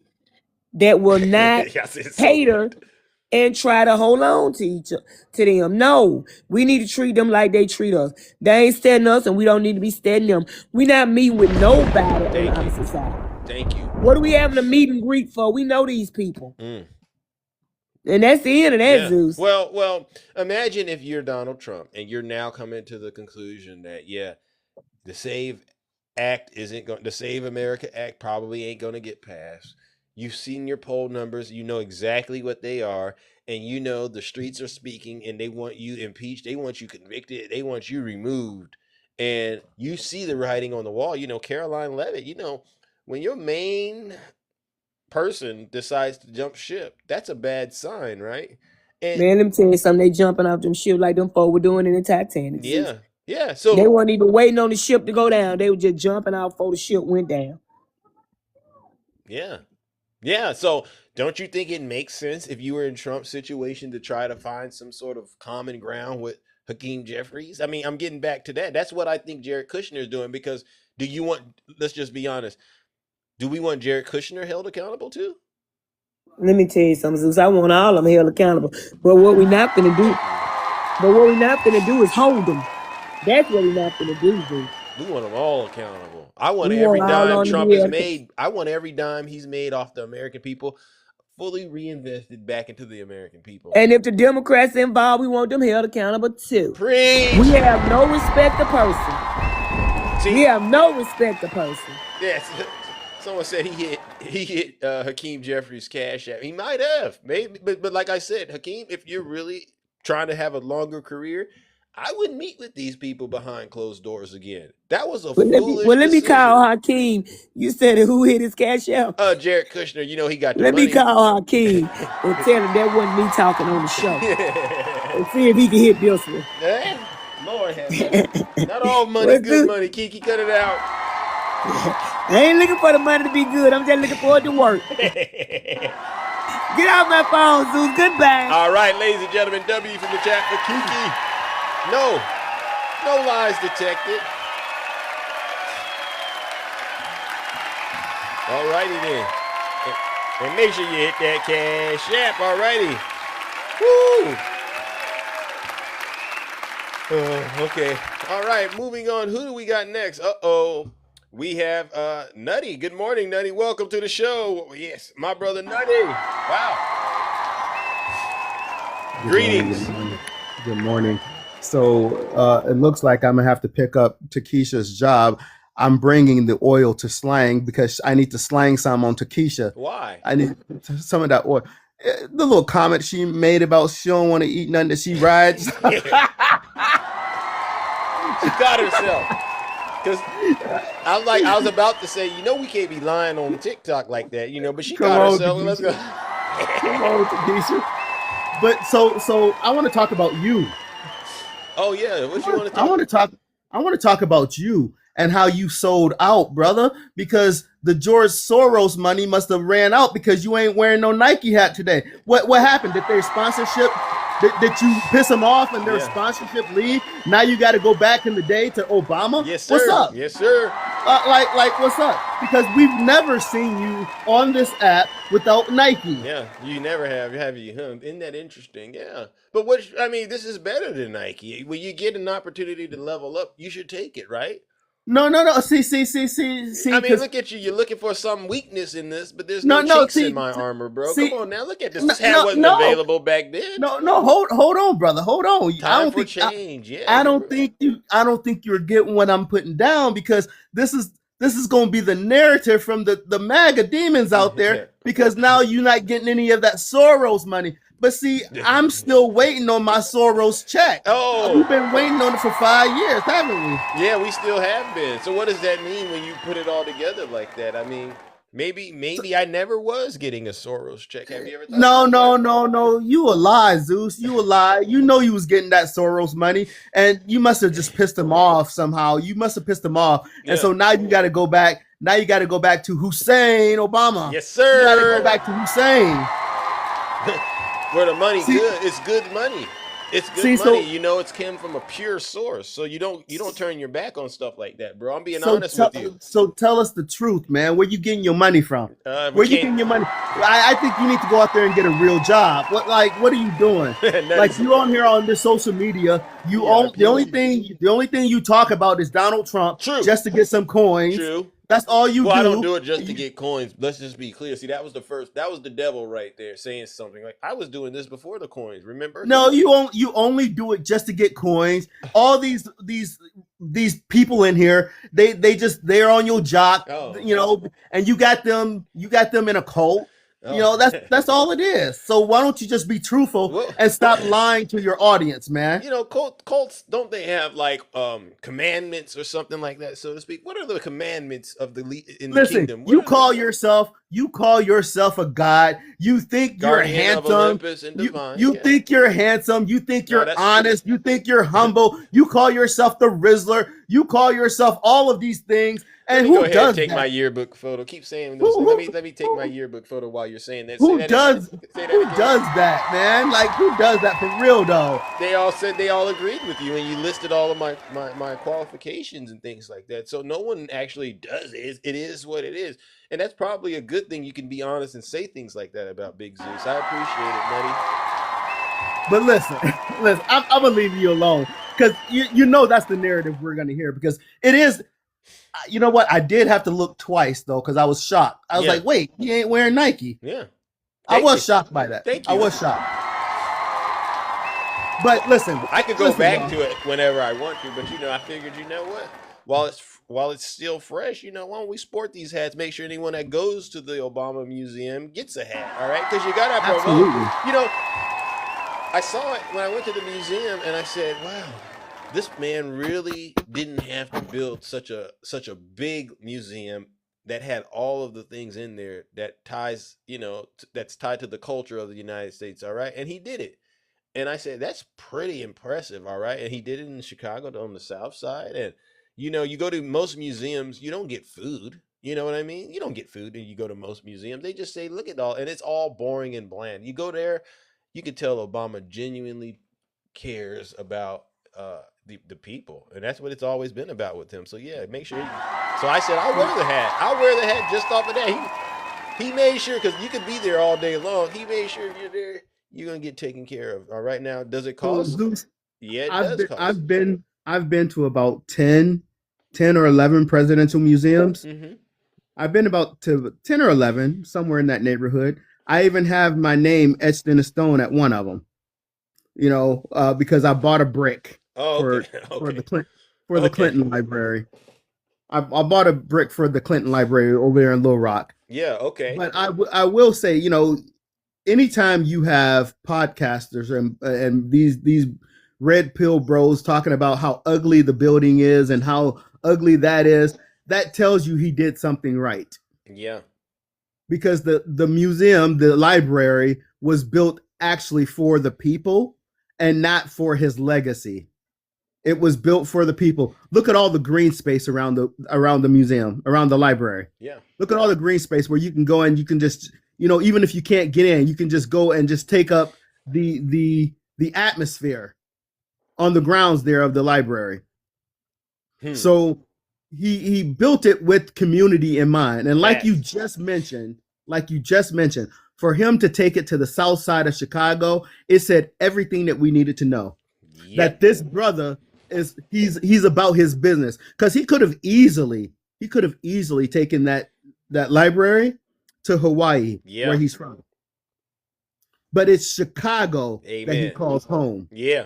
Speaker 15: that will not cater and try to hold on to them. No, we need to treat them like they treat us. They ain't studying us, and we don't need to be studying them. We not meeting with nobody on the opposite side.
Speaker 2: Thank you.
Speaker 15: What are we having a meet and greet for? We know these people. And that's the end of that, Zeus.
Speaker 2: Well, imagine if you're Donald Trump and you're now coming to the conclusion that the Save America Act probably ain't going to get passed. You've seen your poll numbers, you know exactly what they are, and the streets are speaking and they want you impeached, they want you convicted, they want you removed. And you see the writing on the wall. Caroline Levitt, when your main person decides to jump ship, that's a bad sign, right? And
Speaker 15: man, let me tell you something. They jumping off them ship like them folk were doing in the Titanic.
Speaker 2: Yeah. So
Speaker 15: they weren't even waiting on the ship to go down. They were just jumping out before the ship went down.
Speaker 2: Yeah. So don't you think it makes sense if you were in Trump's situation to try to find some sort of common ground with Hakeem Jeffries? I mean, I'm getting back to that. That's what I think Jared Kushner is doing, because let's just be honest. Do we want Jared Kushner held accountable too?
Speaker 15: Let me tell you something, Zeus. I want all of them held accountable. But what we're not going to do is hold them. That's what we're not going to do, Zeus.
Speaker 2: We want them all accountable. I want every dime Trump has made. I want every dime he's made off the American people fully reinvested back into the American people.
Speaker 15: And if the Democrats involved, we want them held accountable too.
Speaker 2: Preach.
Speaker 15: We have no respect to person. We have no respect to person.
Speaker 2: Yes. Someone said he hit Hakeem Jeffries' cash app. He might have, maybe, but like I said, Hakeem, if you're really trying to have a longer career, I wouldn't meet with these people behind closed doors again. That was a foolish
Speaker 15: let me
Speaker 2: decision.
Speaker 15: call Hakeem. You said who hit his cash app?
Speaker 2: Jared Kushner. He got the
Speaker 15: Let
Speaker 2: money.
Speaker 15: me call Hakeem and tell him that wasn't me talking on the show. And see if he can hit this one.
Speaker 2: Lord have mercy. Not all money good money. Kiki, cut it out.
Speaker 15: I ain't looking for the money to be good. I'm just looking for it to work. Get off my phone, Zeus. Goodbye.
Speaker 2: All right, ladies and gentlemen, W from the chat for Kiki. No lies detected. All righty then. And make sure you hit that cash app. All righty. Woo. Okay. All right, moving on. Who do we got next? We have Nutty. Good morning, Nutty. Welcome to the show. Yes, my brother Nutty. Wow. Greetings.
Speaker 16: Good morning. So it looks like I'm gonna have to pick up Takesha's job. I'm bringing the oil to Slang because I need to slang some on Takesha.
Speaker 2: Why?
Speaker 16: I need some of that oil. The little comment she made about she don't want to eat nothing that she rides.
Speaker 2: She got herself. Because I was about to say, we can't be lying on TikTok like that, but she got herself. Let's go.
Speaker 16: Come on, Takesha. But so I want to talk about you.
Speaker 2: Oh yeah, what you want to talk?
Speaker 16: I want to talk about you and how you sold out, brother, because the George Soros money must have ran out because you ain't wearing no Nike hat today. What happened? Did their sponsorship, did you piss them off and their sponsorship leave? Now you got to go back in the day to Obama?
Speaker 2: Yes, sir.
Speaker 16: What's up?
Speaker 2: Yes, sir.
Speaker 16: Like what's up? Because we've never seen you on this app without Nike.
Speaker 2: Yeah, you never have you? Isn't that interesting? Yeah. But this is better than Nike. When you get an opportunity to level up, you should take it, right?
Speaker 16: No. See.
Speaker 2: I mean, look at you. You're looking for some weakness in this, but there's no chinks in my armor, bro. Come on now, look at this. This hat wasn't available back then.
Speaker 16: No. Hold on, brother. Hold on.
Speaker 2: Time for change.
Speaker 16: I don't think you're getting what I'm putting down, because this is going to be the narrative from the MAGA demons out there, because now you're not getting any of that Soros money. But see, I'm still waiting on my Soros check.
Speaker 2: Oh,
Speaker 16: we've been waiting on it for 5 years, haven't we?
Speaker 2: Yeah, we still have been. So what does that mean when you put it all together like that? I mean, maybe I never was getting a Soros check. Have you ever thought
Speaker 16: No. You a lie, Zeus. You a lie. You know you was getting that Soros money, and you must have just pissed him off somehow. You must have pissed him off, and so now you got to go back. Now you got to go back to Hussein Obama.
Speaker 2: Yes, sir.
Speaker 16: You got to go back to Hussein.
Speaker 2: Where the money good, it's good money. It's good money.
Speaker 16: So,
Speaker 2: you know, it's came from a pure source. So you don't turn your back on stuff like that, bro. I'm being honest with you.
Speaker 16: So tell us the truth, man. Where you getting your money from? Where you getting your money? I think you need to go out there and get a real job. What are you doing? Like you on here on this social media, the only thing you talk about is Donald Trump just to get some coins.
Speaker 2: True.
Speaker 16: That's all you do.
Speaker 2: I don't do it just to get coins. Let's just be clear. See, that was the devil right there saying something like, I was doing this before the coins, remember?
Speaker 16: No, you only do it just to get coins. All these people in here, they're on your jock, and you got them in a cult. That's all it is. So why don't you just be truthful and stop lying to your audience, man?
Speaker 2: Cults, don't they have like commandments or something like that, so to speak? What are the commandments of the kingdom?
Speaker 16: You call yourself a god. You think you're handsome. You think you're handsome. You think you're honest. You think you're humble. You call yourself the Rizzler. You call yourself all of these things. And who does
Speaker 2: take
Speaker 16: that?
Speaker 2: my yearbook photo? Keep saying this. Let me take my yearbook photo while you're saying that.
Speaker 16: Who does that, man? Like who does that for real though?
Speaker 2: They all said they all agreed with you, and you listed all of my qualifications and things like that. So no one actually does it. It is what it is, and that's probably a good thing. You can be honest and say things like that about Big Zeus. I appreciate it,
Speaker 16: But
Speaker 2: Nutty.
Speaker 16: listen, I'm gonna leave you alone because you know that's the narrative we're gonna hear because it is. You know what? I did have to look twice though because I was shocked. I was like, "Wait, he ain't wearing Nike."
Speaker 2: Yeah,
Speaker 16: I was shocked by that.
Speaker 2: Thank you.
Speaker 16: I was shocked. But listen,
Speaker 2: I could go back to it whenever I want to, but I figured, what? While it's still fresh, why don't we sport these hats? Make sure anyone that goes to the Obama Museum gets a hat, all right? Because you gotta promote.
Speaker 16: Absolutely.
Speaker 2: I saw it when I went to the museum, and I said, "Wow, this man really didn't have to build such a big museum that had all of the things in there that ties, that's tied to the culture of the United States, all right? And he did it." And I said, that's pretty impressive, all right? And he did it in Chicago on the South Side. And, you go to most museums, you don't get food. You know what I mean? You don't get food and you go to most museums. They just say, look at all, and it's all boring and bland. You go there, you can tell Obama genuinely cares about the people, and that's what it's always been about with him. So yeah, make sure. So I said, I'll wear the hat. I'll wear the hat just off of that. He made sure, because you could be there all day long. He made sure you're there. You're gonna get taken care of. All right, now, does it cost? Yeah, it does cost.
Speaker 16: I've been to about 10 or 11 presidential museums.
Speaker 2: Mm-hmm.
Speaker 16: I've been about to 10 or 11, somewhere in that neighborhood. I even have my name etched in a stone at one of them. Because I bought a brick for the Clinton Library. I bought a brick for the Clinton Library over there in Little Rock.
Speaker 2: Yeah, okay.
Speaker 16: But I will say, anytime you have podcasters and these red pill bros talking about how ugly the building is and how ugly that is, that tells you he did something right.
Speaker 2: Yeah.
Speaker 16: Because the museum, the library, was built actually for the people and not for his legacy. It was built for the people. Look at all the green space around the museum, around the library.
Speaker 2: Yeah.
Speaker 16: Look at all the green space where you can go and you can just, even if you can't get in, you can just go and just take up the atmosphere on the grounds there of the library. So he built it with community in mind. And like you just mentioned, for him to take it to the south side of Chicago, it said everything that we needed to know. Yep. That this brother he's about his business, because he could have easily taken that library to Hawaii, where he's from. But it's Chicago that he calls home.
Speaker 2: Yeah.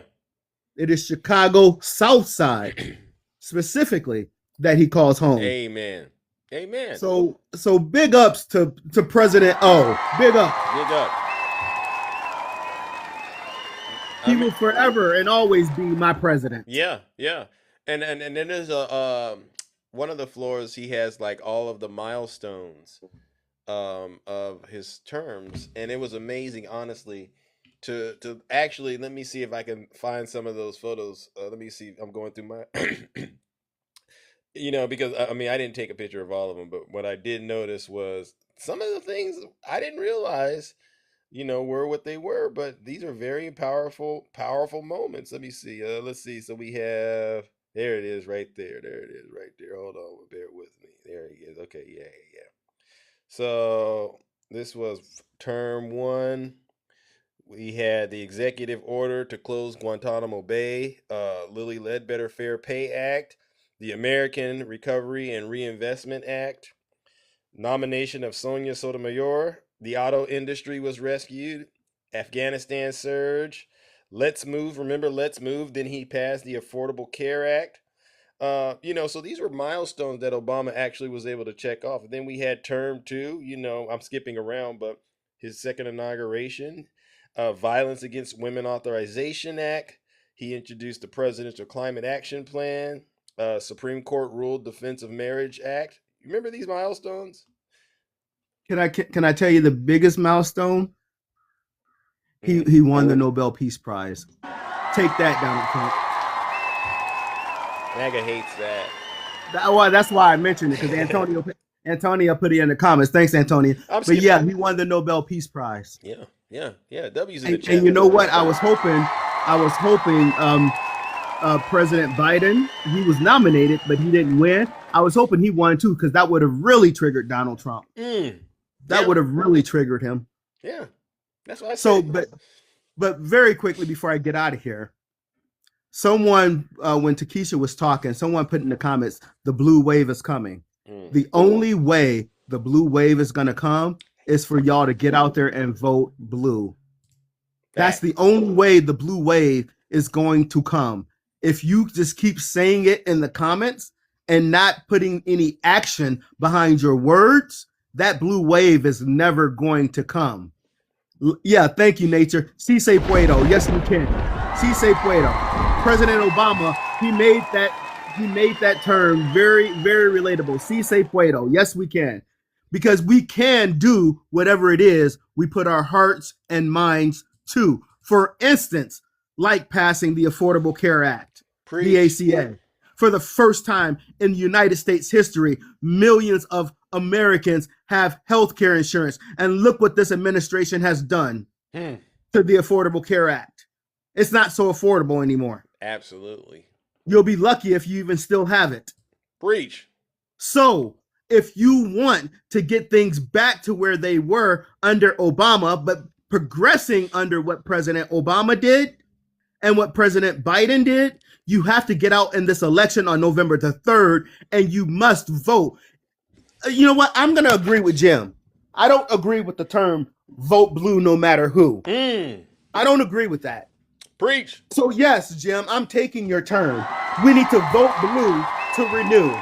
Speaker 16: It is Chicago South Side specifically that he calls home.
Speaker 2: Amen. Amen.
Speaker 16: So big ups to President O. Big up.
Speaker 2: Big up.
Speaker 16: He will forever and always be my president.
Speaker 2: Yeah, yeah. And then there's one of the floors he has like all of the milestones of his terms, and it was amazing, honestly, to actually, let me see if I can find some of those photos. Let me see. I'm going through my because I mean I didn't take a picture of all of them, but what I did notice was some of the things I didn't realize were what they were, but these are very powerful moments. Let me see. Let's see. So we have, there it is right there. There it is right there. Hold on, bear with me. There he is. Okay, yeah. So this was term 1. We had the executive order to close Guantanamo Bay, Lilly Ledbetter Fair Pay Act, the American Recovery and Reinvestment Act, nomination of Sonia Sotomayor, the auto industry was rescued, Afghanistan surge, Let's Move. Remember Let's Move? Then he passed the Affordable Care Act. So these were milestones that Obama actually was able to check off. And then we had term 2, I'm skipping around, but his second inauguration, Violence Against Women Authorization Act. He introduced the Presidential Climate Action Plan, Supreme Court ruled Defense of Marriage Act. You remember these milestones?
Speaker 16: Can I tell you the biggest milestone? He won the Nobel Peace Prize. Take that, Donald Trump.
Speaker 2: MAGA hates that.
Speaker 16: That's why I mentioned it, because Antonio put it in the comments. Thanks, Antonio. But yeah, he won the Nobel Peace Prize.
Speaker 2: Yeah. W's in the chat.
Speaker 16: And you know what? I was hoping President Biden, he was nominated, but he didn't win. I was hoping he won too, because that would have really triggered Donald Trump. That would have really triggered him.
Speaker 2: Yeah, that's what I said.
Speaker 16: So, but very quickly before I get out of here, someone, when Takesha was talking, someone put in the comments, the blue wave is coming. The only way the blue wave is going to come is for y'all to get out there and vote blue. That's the only way the blue wave is going to come. If you just keep saying it in the comments and not putting any action behind your words, that blue wave is never going to come. Yeah, thank you, Nature. Si se puedo. Yes, we can. Si se puedo. President Obama, he made that term very, very relatable. Si se puedo. Yes, we can. Because we can do whatever it is we put our hearts and minds to. For instance, like passing the Affordable Care Act, the ACA. For the first time in United States history, millions of Americans have health care insurance. And look what this administration has done to the Affordable Care Act. It's not so affordable anymore.
Speaker 2: Absolutely.
Speaker 16: You'll be lucky if you even still have it.
Speaker 2: Preach.
Speaker 16: So if you want to get things back to where they were under Obama, but progressing under what President Obama did and what President Biden did, you have to get out in this election on November the 3rd, and you must vote. You know what? I'm going to agree with Jim. I don't agree with the term vote blue no matter who. I don't agree with that.
Speaker 2: Preach.
Speaker 16: So yes, Jim, I'm taking your turn. We need to vote blue to renew.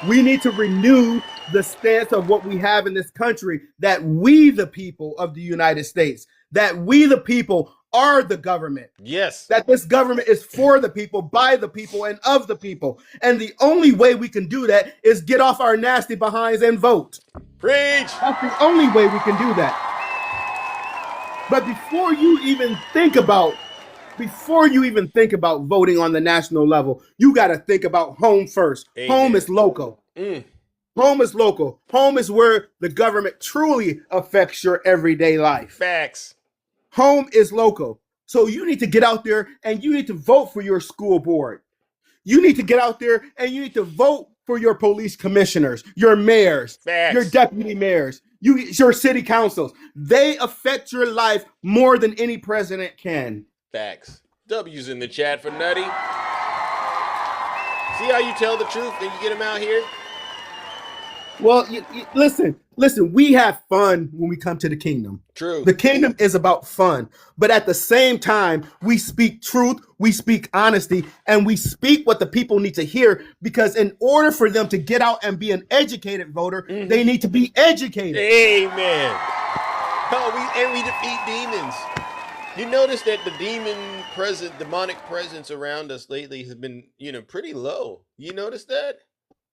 Speaker 16: We need to renew the stance of what we have in this country, that we, the people of the United States, that we, the people, are the government.
Speaker 2: Yes.
Speaker 16: That this government is for the people, by the people, and of the people. And the only way we can do that is get off our nasty behinds and vote.
Speaker 2: Preach.
Speaker 16: That's the only way we can do that. But before you even think about voting on the national level, you got to think about home first.
Speaker 2: Amen.
Speaker 16: Home is local. Home is local. Home is where the government truly affects your everyday life.
Speaker 2: Facts.
Speaker 16: Home is local. So you need to get out there and you need to vote for your school board. You need to get out there and you need to vote for your police commissioners, your mayors, your deputy mayors, your city councils. They affect your life more than any president can.
Speaker 2: Facts. W's in the chat for Nutty. See how you tell the truth and you get them out here?
Speaker 16: Well, listen, we have fun when we come to the kingdom.
Speaker 2: True.
Speaker 16: The kingdom is about fun. But at the same time, we speak truth, we speak honesty, and we speak what the people need to hear, because in order for them to get out and be an educated voter, they need to be educated.
Speaker 2: Amen. Oh, we defeat demons. You notice that the demonic presence around us lately has been, pretty low. You notice that?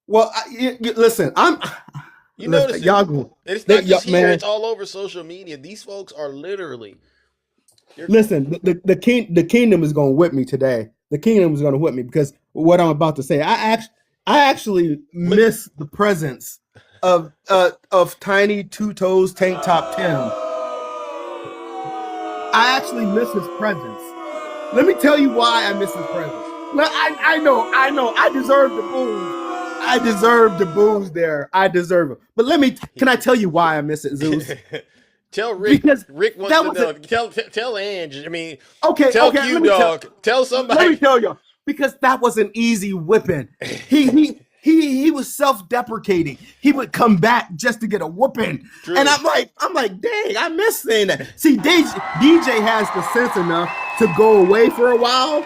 Speaker 16: Well, listen,
Speaker 2: You notice
Speaker 16: y'all
Speaker 2: it.
Speaker 16: go.
Speaker 2: It's not just here;
Speaker 16: Man,
Speaker 2: it's all over social media. These folks are literally.
Speaker 16: Listen, the kingdom is going to whip me today. The kingdom is going to whip me because what I'm about to say. I actually miss the presence of Tiny Two Toes Tank Top Tim. I actually miss his presence. Let me tell you why I miss his presence. I know. I deserve the booze. I deserve the booze there. I deserve it. But can I tell you why I miss it, Zeus?
Speaker 2: Tell Rick.
Speaker 16: Because
Speaker 2: Rick wants to know. Tell Ange. I mean,
Speaker 16: okay.
Speaker 2: Tell Q Dog. Tell somebody.
Speaker 16: Let me tell you, because that was an easy whipping. He was self-deprecating. He would come back just to get a whooping. True. And I'm like, dang, I miss saying that. See, DJ has the sense enough to go away for a while,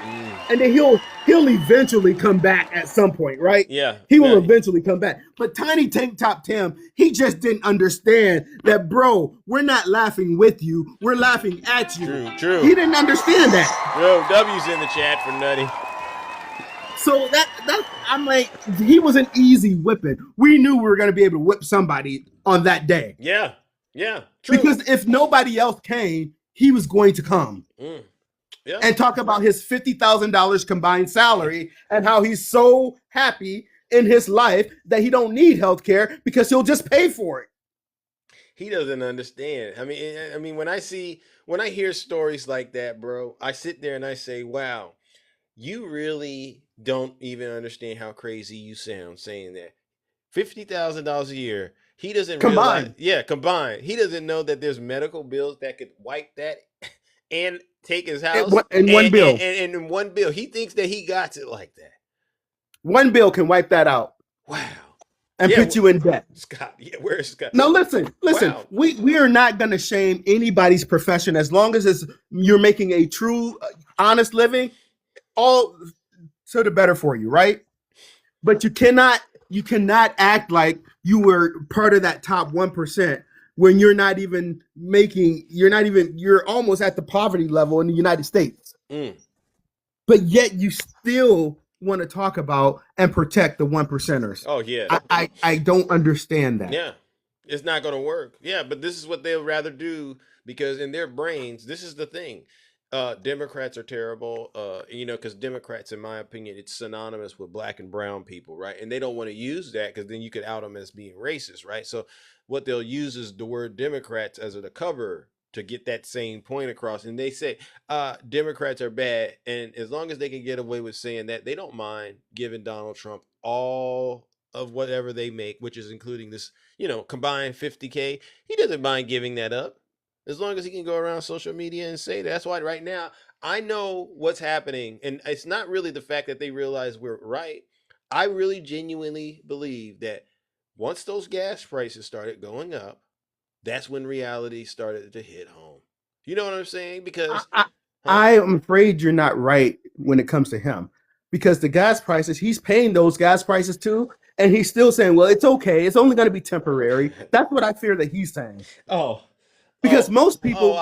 Speaker 16: and then he'll eventually come back at some point, right?
Speaker 2: Yeah.
Speaker 16: He will eventually come back. But Tiny Tank Top Tim, he just didn't understand that, bro, we're not laughing with you. We're laughing at you.
Speaker 2: True.
Speaker 16: He didn't understand that.
Speaker 2: Bro, W's in the chat for Nutty.
Speaker 16: So that I'm like, he was an easy whipping. We knew we were going to be able to whip somebody on that day.
Speaker 2: Yeah. True.
Speaker 16: Because if nobody else came, he was going to come.
Speaker 2: Yeah.
Speaker 16: And talk about his $50,000 combined salary and how he's so happy in his life that he don't need health care because he'll just pay for it.
Speaker 2: He doesn't understand. I mean, when I hear stories like that, bro, I sit there and I say, wow, you really don't even understand how crazy you sound saying that. $50,000 a year. He doesn't
Speaker 16: combined.
Speaker 2: Combined. He doesn't know that there's medical bills that could wipe that and take his house
Speaker 16: in one bill.
Speaker 2: And in one bill. He thinks that he got it like that.
Speaker 16: One bill can wipe that out.
Speaker 2: Wow.
Speaker 16: And put you in debt.
Speaker 2: Scott. Yeah, where's Scott?
Speaker 16: No, listen.
Speaker 2: Wow.
Speaker 16: We are not going to shame anybody's profession as long as you're making a true, honest living. All to the better for you, right? But you cannot act like you were part of that top 1% when you're almost at the poverty level in the United States. But yet you still want to talk about and protect the 1%ers.
Speaker 2: Oh yeah.
Speaker 16: I don't understand that.
Speaker 2: Yeah. It's not going to work. Yeah, but this is what they'll rather do because in their brains, this is the thing. Democrats are terrible, because Democrats, in my opinion, it's synonymous with black and brown people, right? And they don't want to use that because then you could out them as being racist, right? So what they'll use is the word Democrats as a cover to get that same point across. And they say Democrats are bad. And as long as they can get away with saying that, they don't mind giving Donald Trump all of whatever they make, which is including this, combined $50K. He doesn't mind giving that up. As long as he can go around social media and say that. That's why right now I know what's happening. And it's not really the fact that they realize we're right. I really genuinely believe that once those gas prices started going up, that's when reality started to hit home. You know what I'm saying? Because
Speaker 16: I am afraid you're not right when it comes to him. Because the gas prices, he's paying those gas prices too. And he's still saying, well, it's okay. It's only going to be temporary. That's what I fear that he's saying. Because most people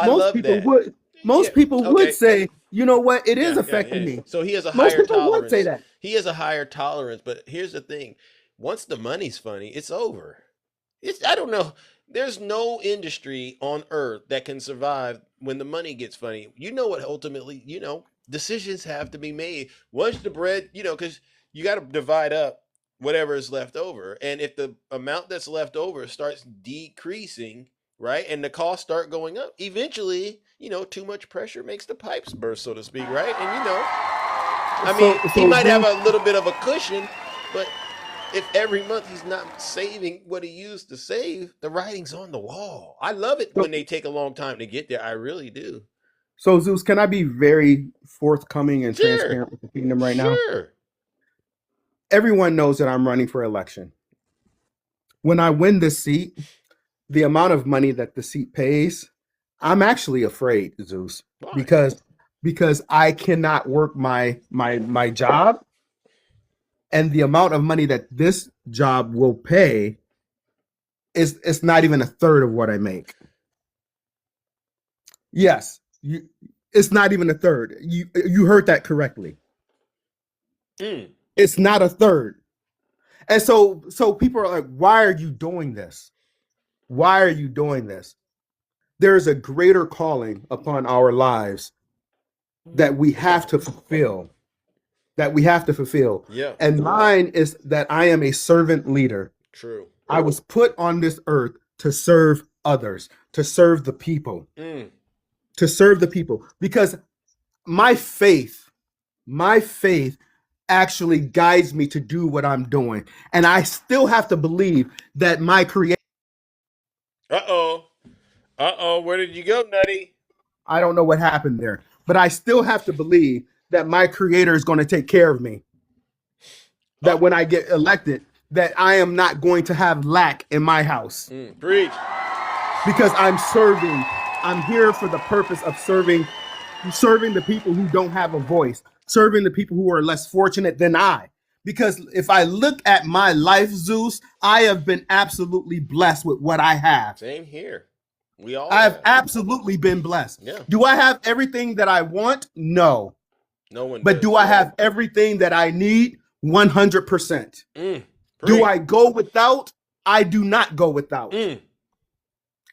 Speaker 16: would say, you know what, it is affecting me.
Speaker 2: So he has a
Speaker 16: most
Speaker 2: higher
Speaker 16: people
Speaker 2: tolerance.
Speaker 16: would say that.
Speaker 2: He has a higher tolerance, but here's the thing: once the money's funny, it's over. I don't know. There's no industry on earth that can survive when the money gets funny. You know what? Ultimately, decisions have to be made. Once the bread, because you got to divide up whatever is left over, and if the amount that's left over starts decreasing. Right. And the costs start going up. Eventually, too much pressure makes the pipes burst, so to speak. Right. And, he might have a little bit of a cushion, but if every month he's not saving what he used to save, the writing's on the wall. I love it when they take a long time to get there. I really do.
Speaker 16: So, Zeus, can I be very forthcoming and transparent with the kingdom right now?
Speaker 2: Sure.
Speaker 16: Everyone knows that I'm running for election. When I win this seat, the amount of money that the seat pays, I'm actually afraid, Zeus, because I cannot work my job, and the amount of money that this job will pay it's not even a third of what I make. Yes, It's not even a third. You heard that correctly. It's not a third. And so people are like, why are you doing this? Why are you doing this? There is a greater calling upon our lives that we have to fulfill.
Speaker 2: Yeah.
Speaker 16: And mine is that I am a servant leader.
Speaker 2: True.
Speaker 16: I was put on this earth to serve others, to serve the people. To serve the people. Because my faith actually guides me to do what I'm doing. And I still have to believe that my creator.
Speaker 2: Where did you go, Nutty?
Speaker 16: I don't know what happened there, but I still have to believe that my creator is going to take care of me. That when I get elected, that I am not going to have lack in my house.
Speaker 2: Preach.
Speaker 16: Because I'm here for the purpose of serving the people who don't have a voice, serving the people who are less fortunate than I. Because if I look at my life, Zeus, I have been absolutely blessed with what I have.
Speaker 2: Same here. We all
Speaker 16: I have absolutely been blessed.
Speaker 2: Yeah.
Speaker 16: Do I have everything that I want? No.
Speaker 2: No one
Speaker 16: But
Speaker 2: does.
Speaker 16: do I have everything that I need? 100%. Do I go without? I do not go without.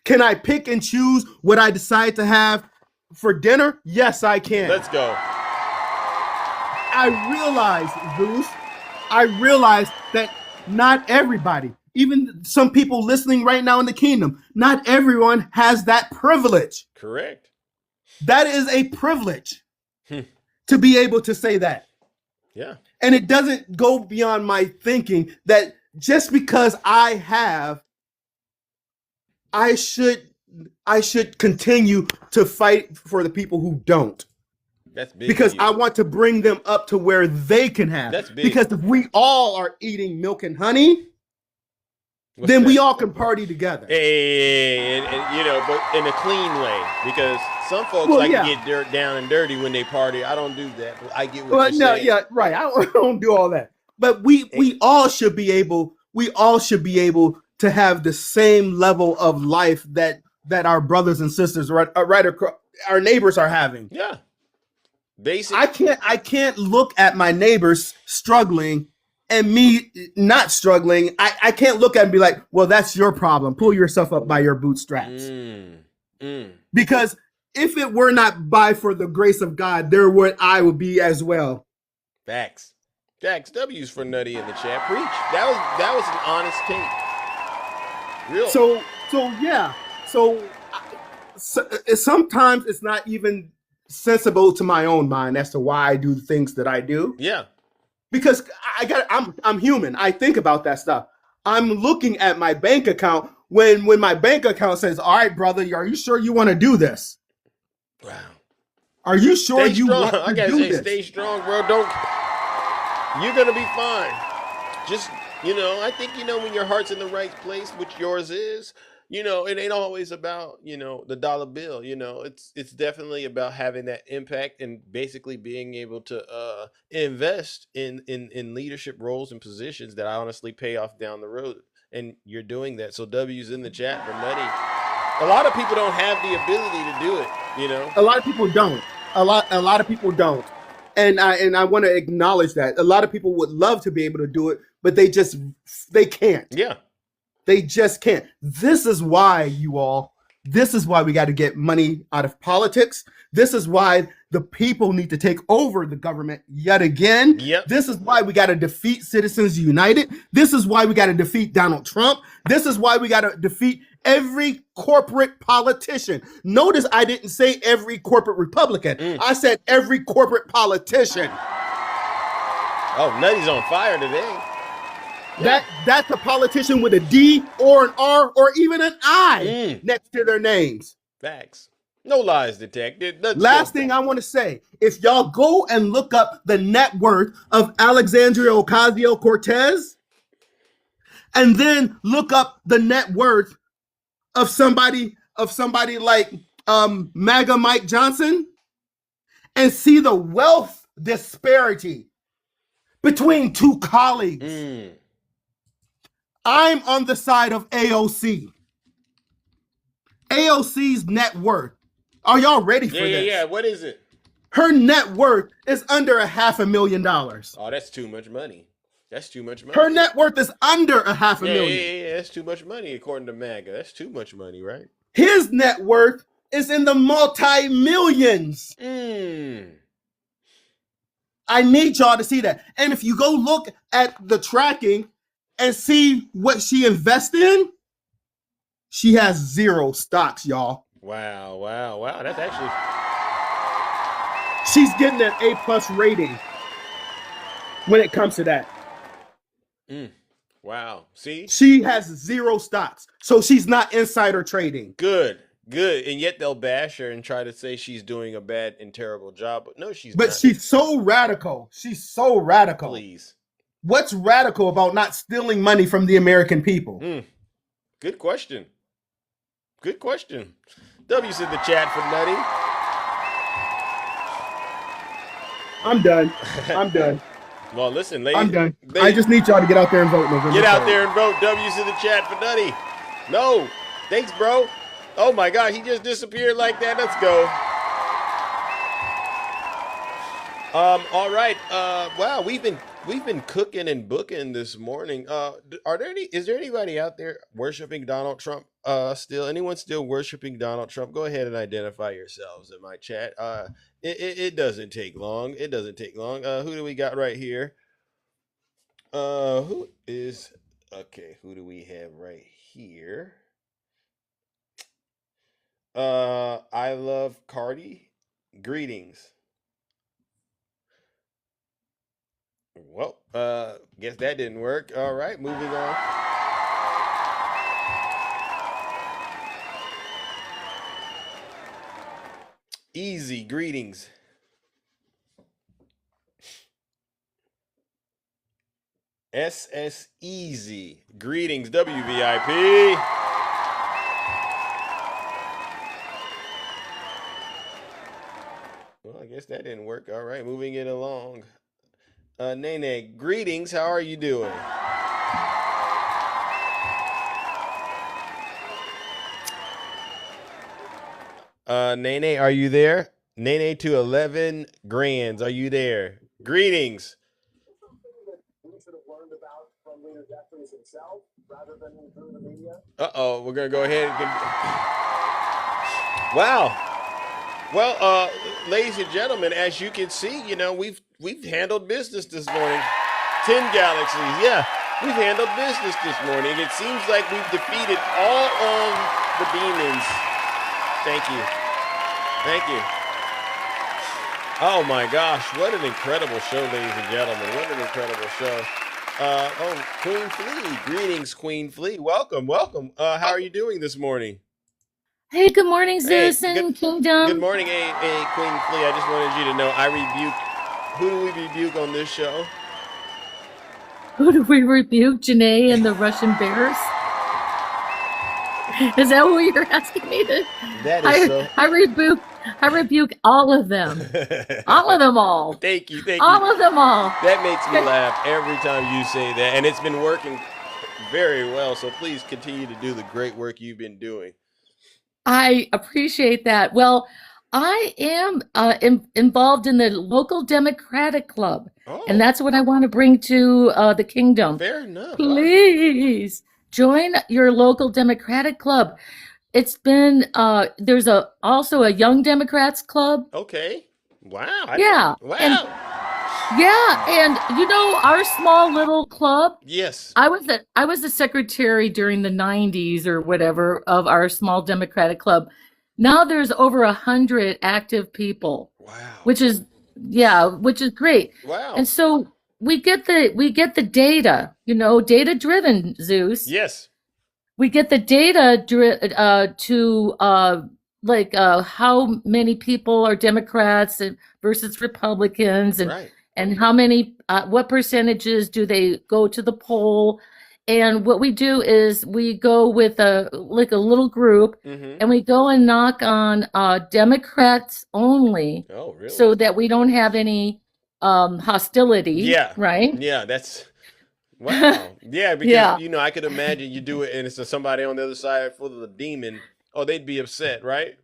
Speaker 16: Can I pick and choose what I decide to have for dinner? Yes, I can.
Speaker 2: Let's go.
Speaker 16: I realize, Zeus, that not everybody, even some people listening right now in the kingdom, not everyone has that privilege.
Speaker 2: Correct.
Speaker 16: That is a privilege to be able to say that.
Speaker 2: Yeah.
Speaker 16: And it doesn't go beyond my thinking that just because I have, I should continue to fight for the people who don't.
Speaker 2: That's big.
Speaker 16: Because I want to bring them up to where they can have.
Speaker 2: That's big.
Speaker 16: Because if we all are eating milk and honey, then we all can party together.
Speaker 2: Hey, and but in a clean way, because some folks to get down and dirty when they party. I don't do that. I get what you're saying.
Speaker 16: Yeah, right. I don't do all that. But we all should be able. We all should be able to have the same level of life that our brothers and sisters right across, our neighbors are having.
Speaker 2: Yeah. Basic.
Speaker 16: I can't look at my neighbors struggling and me not struggling. I can't look at and be like, well, that's your problem. Pull yourself up by your bootstraps. Because if it were not for the grace of God, I would be as well.
Speaker 2: Facts. Jax W's for Nutty in the chat. Preach. That was an honest take. Real.
Speaker 16: So sometimes it's not even sensible to my own mind as to why I do the things that I do.
Speaker 2: Yeah.
Speaker 16: Because I'm human. I think about that stuff. I'm looking at my bank account when my bank account says, "All right, brother, are you sure you want to do this?"
Speaker 2: Wow.
Speaker 16: Are you sure
Speaker 2: stay
Speaker 16: you
Speaker 2: strong.
Speaker 16: want to
Speaker 2: I gotta
Speaker 16: do
Speaker 2: say,
Speaker 16: this?
Speaker 2: stay strong, bro. You're gonna be fine. Just I think when your heart's in the right place, which yours is. It ain't always about, the dollar bill. It's definitely about having that impact and basically being able to invest in leadership roles and positions that honestly pay off down the road. And you're doing that. So W's in the chat for Nutty. A lot of people don't have the ability to do it,
Speaker 16: A lot of people don't. A lot of people don't. And I want to acknowledge that. A lot of people would love to be able to do it, but they can't.
Speaker 2: Yeah.
Speaker 16: They just can't. This is why we got to get money out of politics. This is why the people need to take over the government yet again.
Speaker 2: Yep.
Speaker 16: This is why we got to defeat Citizens United. This is why we got to defeat Donald Trump. This is why we got to defeat every corporate politician. Notice I didn't say every corporate Republican. I said every corporate politician.
Speaker 2: Oh, Nutty's on fire today.
Speaker 16: That's a politician with a D or an R or even an I next to their names.
Speaker 2: Facts. No lies detected.
Speaker 16: Last thing I want to say, if y'all go and look up the net worth of Alexandria Ocasio-Cortez, and then look up the net worth of somebody like MAGA Mike Johnson, and see the wealth disparity between two colleagues. I'm on the side of AOC. AOC's net worth, Are y'all ready for this?
Speaker 2: Yeah. What is it?
Speaker 16: Her net worth is under $500,000.
Speaker 2: Oh, that's too much money. That's too much money.
Speaker 16: Her net worth is under $500,000.
Speaker 2: Yeah. That's too much money according to MAGA. That's too much money, right?
Speaker 16: His net worth is in the multi-millions. I need y'all to see that. And if you go look at the tracking and see what she invests in, she has 0 stocks, y'all.
Speaker 2: Wow. That's actually...
Speaker 16: She's getting an A+ rating when it comes to that.
Speaker 2: Wow. See?
Speaker 16: She has 0 stocks. So she's not insider trading.
Speaker 2: Good. And yet they'll bash her and try to say she's doing a bad and terrible job. But no, she's not.
Speaker 16: But she's so radical. Please. What's radical about not stealing money from the American people?
Speaker 2: Good question. W's in the chat for Nutty.
Speaker 16: I'm done.
Speaker 2: Well, listen, ladies.
Speaker 16: I'm done. I just need y'all to get out there and vote November 3rd.
Speaker 2: Get out there and vote. W's in the chat for Nutty. No. Thanks, bro. Oh my God, he just disappeared like that. Let's go. All right. Wow, we've been cooking and booking this morning. Is there anybody out there worshiping Donald Trump still? Anyone still worshiping Donald Trump? Go ahead and identify yourselves in my chat. It doesn't take long. Who do we got right here? Who do we have right here? I love Cardi. Greetings. Well, guess that didn't work. All right, moving on. Easy, greetings. SS Easy, greetings, WVIP. Well, I guess that didn't work. All right, moving it along. Nene, greetings. How are you doing? Nene, are you there? Nene to 11 grands. Are you there? Greetings. Uh-oh, we're going to go ahead and... Wow. Well, ladies and gentlemen, as you can see, we've handled business this morning. 10 galaxies, yeah. We've handled business this morning. It seems like we've defeated all of the demons. Thank you. Oh my gosh, what an incredible show, ladies and gentlemen. What an incredible show. Queen Flea. Greetings, Queen Flea. Welcome. How are you doing this morning?
Speaker 17: Hey, good morning, Zeus and Kingdom.
Speaker 2: Good morning, Queen Flea. I just wanted you to know who do we rebuke on this show?
Speaker 17: Who do we rebuke? Janae and the Russian bears? Is that what you're asking me to?
Speaker 2: That is so.
Speaker 17: I rebuke all of them. all.
Speaker 2: Thank you.
Speaker 17: All of them all.
Speaker 2: That makes me laugh every time you say that. And it's been working very well. So please continue to do the great work you've been doing.
Speaker 17: I appreciate that. Well, I am involved in the local Democratic Club. And that's what I want to bring to the kingdom.
Speaker 2: Fair enough.
Speaker 17: Please join your local Democratic Club. It's been, there's also a Young Democrats Club.
Speaker 2: Okay. Wow.
Speaker 17: Wow. And our small little club.
Speaker 2: Yes.
Speaker 17: I was the secretary during the 90s or whatever of our small Democratic Club. Now there's over 100 active people.
Speaker 2: Wow.
Speaker 17: Which is great.
Speaker 2: Wow.
Speaker 17: And so we get the data, data driven, Zeus.
Speaker 2: Yes.
Speaker 17: We get the data to how many people are Democrats versus Republicans, and how many, what percentages do they go to the poll? And what we do is we go with a little group, and we go and knock on Democrats only.
Speaker 2: Oh, really?
Speaker 17: So that we don't have any hostility.
Speaker 2: Yeah.
Speaker 17: Right.
Speaker 2: Yeah. That's. Wow. Yeah, because I could imagine you do it and it's somebody on the other side full of the demon. Oh, they'd be upset, right?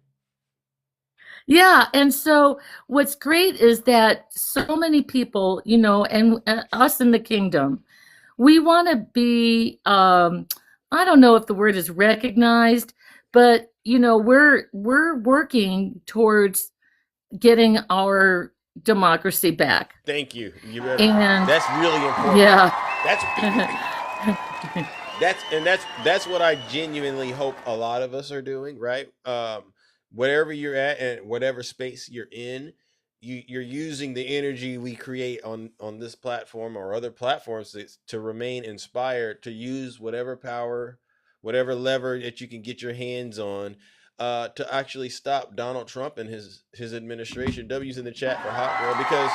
Speaker 17: Yeah, and so what's great is that so many people, and us in the kingdom, we want to be, I don't know if the word is recognized, but we're working towards getting our democracy back.
Speaker 2: Thank you.
Speaker 17: And
Speaker 2: that's really important.
Speaker 17: yeah.
Speaker 2: That's what I genuinely hope a lot of us are doing, right? Whatever you're at and whatever space you're in, you're using the energy we create on this platform or other platforms to remain inspired, to use whatever power, whatever lever that you can get your hands on, to actually stop Donald Trump and his administration. W's in the chat for Hot Girl, because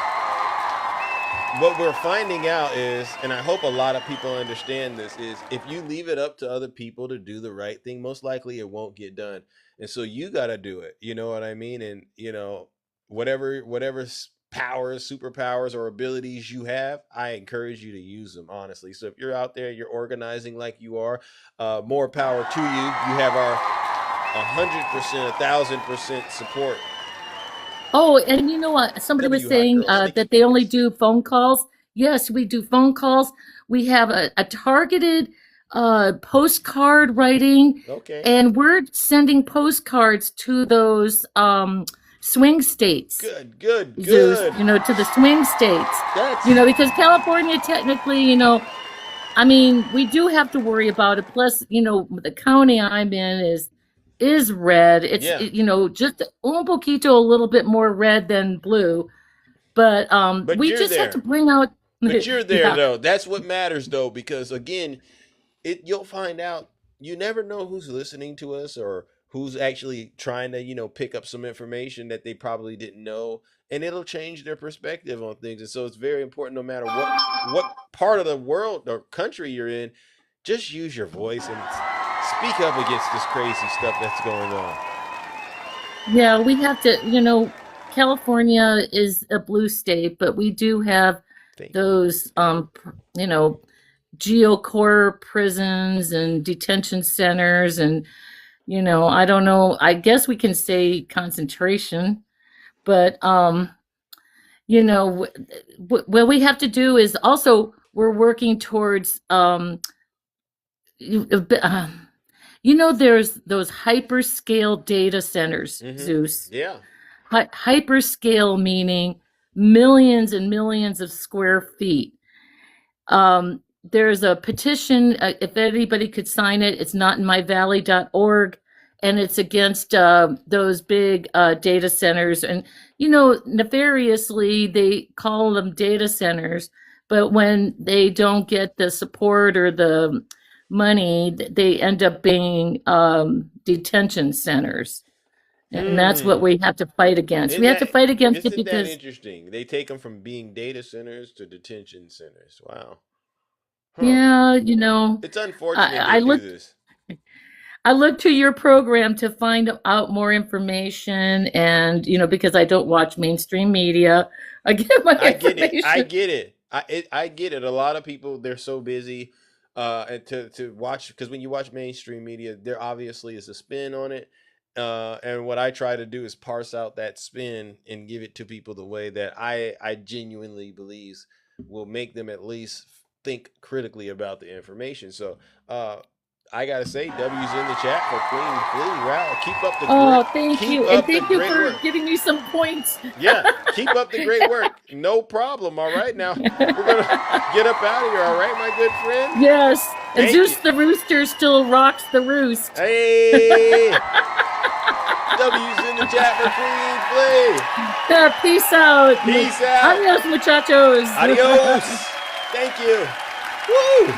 Speaker 2: what we're finding out is, and I hope a lot of people understand this, is if you leave it up to other people to do the right thing, most likely it won't get done. And so you got to do it. You know what I mean? And whatever powers, superpowers, or abilities you have, I encourage you to use them, honestly. So if you're out there, you're organizing like you are, more power to you. You have our 100%, 1,000% support.
Speaker 17: Oh, and you know what? Somebody was saying that they only do phone calls. Yes, we do phone calls. We have a targeted postcard writing.
Speaker 2: Okay.
Speaker 17: And we're sending postcards to those swing states.
Speaker 2: Good.
Speaker 17: To the swing states. Because California technically, I mean, we do have to worry about it. Plus, the county I'm in is red. It's just un poquito a little bit more red than blue. But we just have to bring out.
Speaker 2: But you're there though. That's what matters though, because again, you'll find out. You never know who's listening to us or who's actually trying to pick up some information that they probably didn't know, and it'll change their perspective on things. And so it's very important, no matter what part of the world or country you're in, just use your voice and speak up against this crazy stuff that's going on.
Speaker 17: Yeah, we have to, California is a blue state, but we do have those, geocore prisons and detention centers. And, I don't know, I guess we can say concentration, but, what we have to do is also we're working towards, there's those hyperscale data centers, Zeus.
Speaker 2: Yeah.
Speaker 17: Hyperscale meaning millions and millions of square feet. There's a petition, if anybody could sign it, it's notinmyvalley.org, and it's against those big data centers. And, nefariously, they call them data centers, but when they don't get the support or the money, they end up being detention centers. And that's what we have to fight against. We have to fight against it because...
Speaker 2: Isn't that interesting? They take them from being data centers to detention centers. Wow. Huh.
Speaker 17: Yeah,
Speaker 2: it's unfortunate they do this.
Speaker 17: I look to your program to find out more information, and because I don't watch mainstream media, I get my information.
Speaker 2: I get it. I get it. A lot of people, they're so busy to watch, because when you watch mainstream media, there obviously is a spin on it. And what I try to do is parse out that spin and give it to people the way that I genuinely believe will make them at least think critically about the information. So I gotta say, W's in the chat for Queen Flea. Wow, keep up the
Speaker 17: thank you. And thank you for giving me some points.
Speaker 2: Yeah, keep up the great work. No problem. All right, now we're gonna get up out of here. All right, my good friend.
Speaker 17: Yes. And Zeus the Rooster still rocks the roost.
Speaker 2: Hey. W's in the chat for Queen Flea.
Speaker 17: Peace out.
Speaker 2: Peace out.
Speaker 17: Adios, muchachos.
Speaker 2: Adios. Thank you. Woo.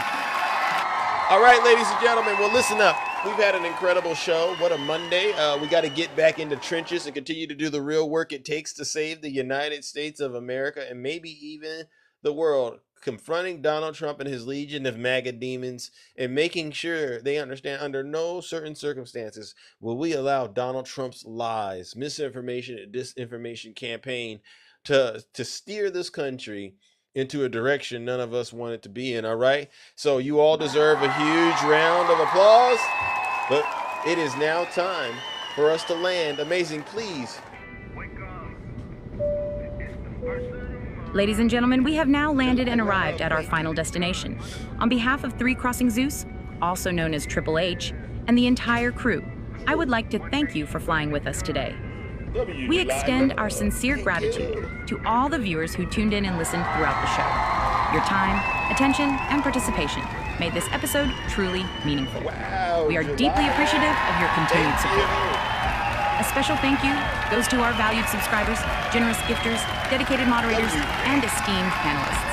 Speaker 2: All right, ladies and gentlemen, well, listen up. We've had an incredible show. What a Monday. We got to get back into trenches and continue to do the real work it takes to save the United States of America and maybe even the world, confronting Donald Trump and his legion of MAGA demons and making sure they understand under no certain circumstances will we allow Donald Trump's lies, misinformation, and disinformation campaign to steer this country into a direction none of us want it to be in. All right, so you all deserve a huge round of applause, but it is now time for us to land. Amazing, please
Speaker 5: Ladies and gentlemen, we have now landed and arrived at our final destination. On behalf of Three Crossing Zeus, also known as Triple H, and the entire crew, I would like to thank you for flying with us today. We extend our sincere gratitude to all the viewers who tuned in and listened throughout the show. Your time, attention, and participation made this episode truly meaningful. We are deeply appreciative of your continued support. A special thank you goes to our valued subscribers, generous gifters, dedicated moderators, and esteemed panelists.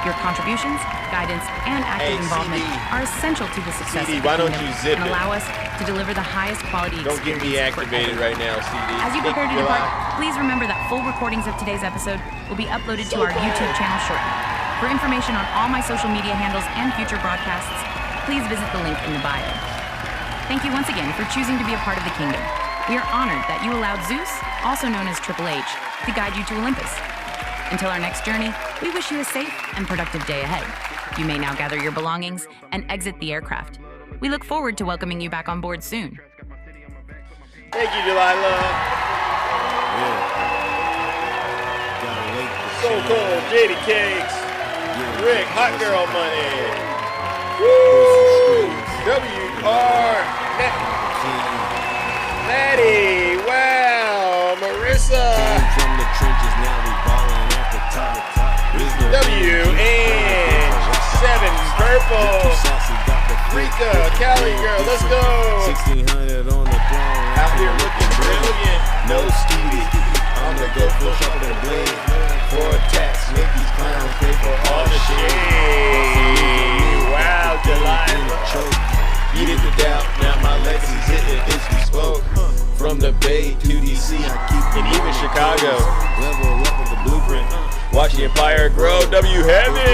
Speaker 5: Your contributions, guidance, and active involvement are essential to the success of the
Speaker 2: why don't
Speaker 5: kingdom
Speaker 2: you zip
Speaker 5: and
Speaker 2: it?
Speaker 5: allow us to deliver the highest quality
Speaker 2: Don't
Speaker 5: experience.
Speaker 2: get me activated
Speaker 5: for
Speaker 2: right now, CD.
Speaker 5: As you prepare to depart, please remember that full recordings of today's episode will be uploaded to our YouTube channel shortly. For information on all my social media handles and future broadcasts, please visit the link in the bio. Thank you once again for choosing to be a part of the kingdom. We are honored that you allowed Zeus, also known as Triple H, to guide you to Olympus. Until our next journey, we wish you a safe and productive day ahead. You may now gather your belongings and exit the aircraft. We look forward to welcoming you back on board soon.
Speaker 2: Thank you, Delilah. So cold, JD Cakes. Rick, Hot Girl Money. Woo! WR. Maddie, wow. Marissa. W and 7 Purple. Rika, Cali girl, let's go.
Speaker 3: 1600 on the throne.
Speaker 2: Out here looking brilliant.
Speaker 3: No Stevie. I'm the go full sharper than a blade. For attacks, make these clowns pay for all the
Speaker 2: shade. Wow, Delilah.
Speaker 3: Eat it to doubt, now my legacy's hitting, it's bespoke. From the Bay to DC, I keep
Speaker 2: and even Chicago.
Speaker 3: Level up with the blueprint.
Speaker 2: Watch the empire grow. W Heavy.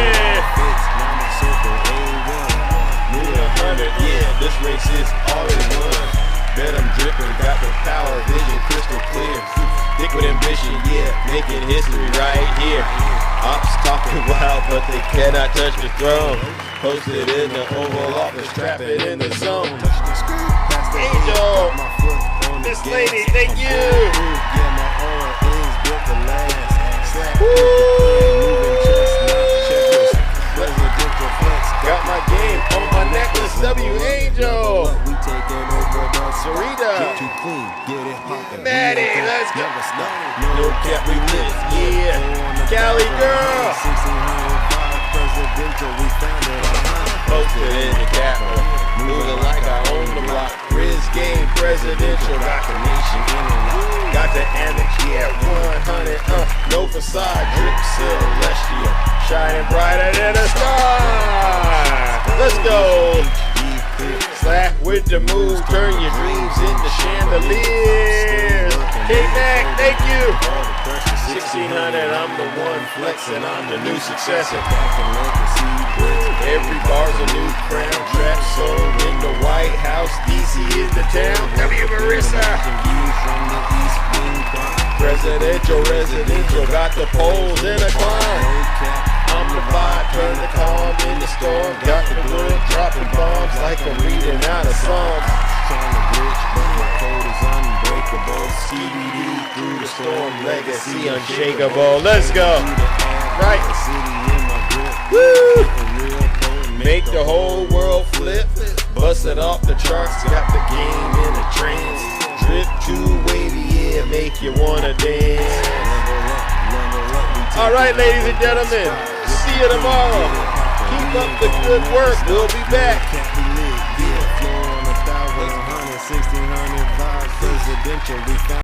Speaker 3: Yeah, this race is already won. Bet I'm dripping, got the power, vision crystal clear. Thick with ambition, yeah, making history right here. Ops talking wild, but they cannot touch the throne. Posted in the Oval Office, trap it in the zone.
Speaker 2: Angel, this lady, thank you.
Speaker 3: Yeah, my aura is built to last.
Speaker 2: Got my game on my necklace, W Angel. Sarita. Maddie, let's go.
Speaker 3: No cap, we live.
Speaker 2: Yeah. Cali girl.
Speaker 3: Posted in the capital. Moving like I own the block. Riz game, presidential. Got the nation in a lock.
Speaker 2: Got the annex, yeah, 100, no facade, drip celestial, shining brighter than a star. Let's go. Slap with the move, turn your dreams into chandeliers. K-Mac, thank you. 1600, I'm the one flexing, I'm the new successor. Every bar's a new crown, trap sold in the White House, DC is the town. W Marissa. Presidential, residential, got the poles in a climb. I'm the vibe, turn the calm in the storm. Got the wood, dropping bombs like I'm reading out of Psalms.
Speaker 3: Trying to glitch, but my code is unbreakable. CBD through the storm, legacy
Speaker 2: Unshakable, let's go. Right. Woo! Make the whole world flip. Bust it off the charts, got the game in a trance. Drip too wavy, yeah, make you wanna dance. All right, ladies and gentlemen, see you tomorrow. Keep up the good work. We'll be back.
Speaker 3: 1600 vibes, presidential, we found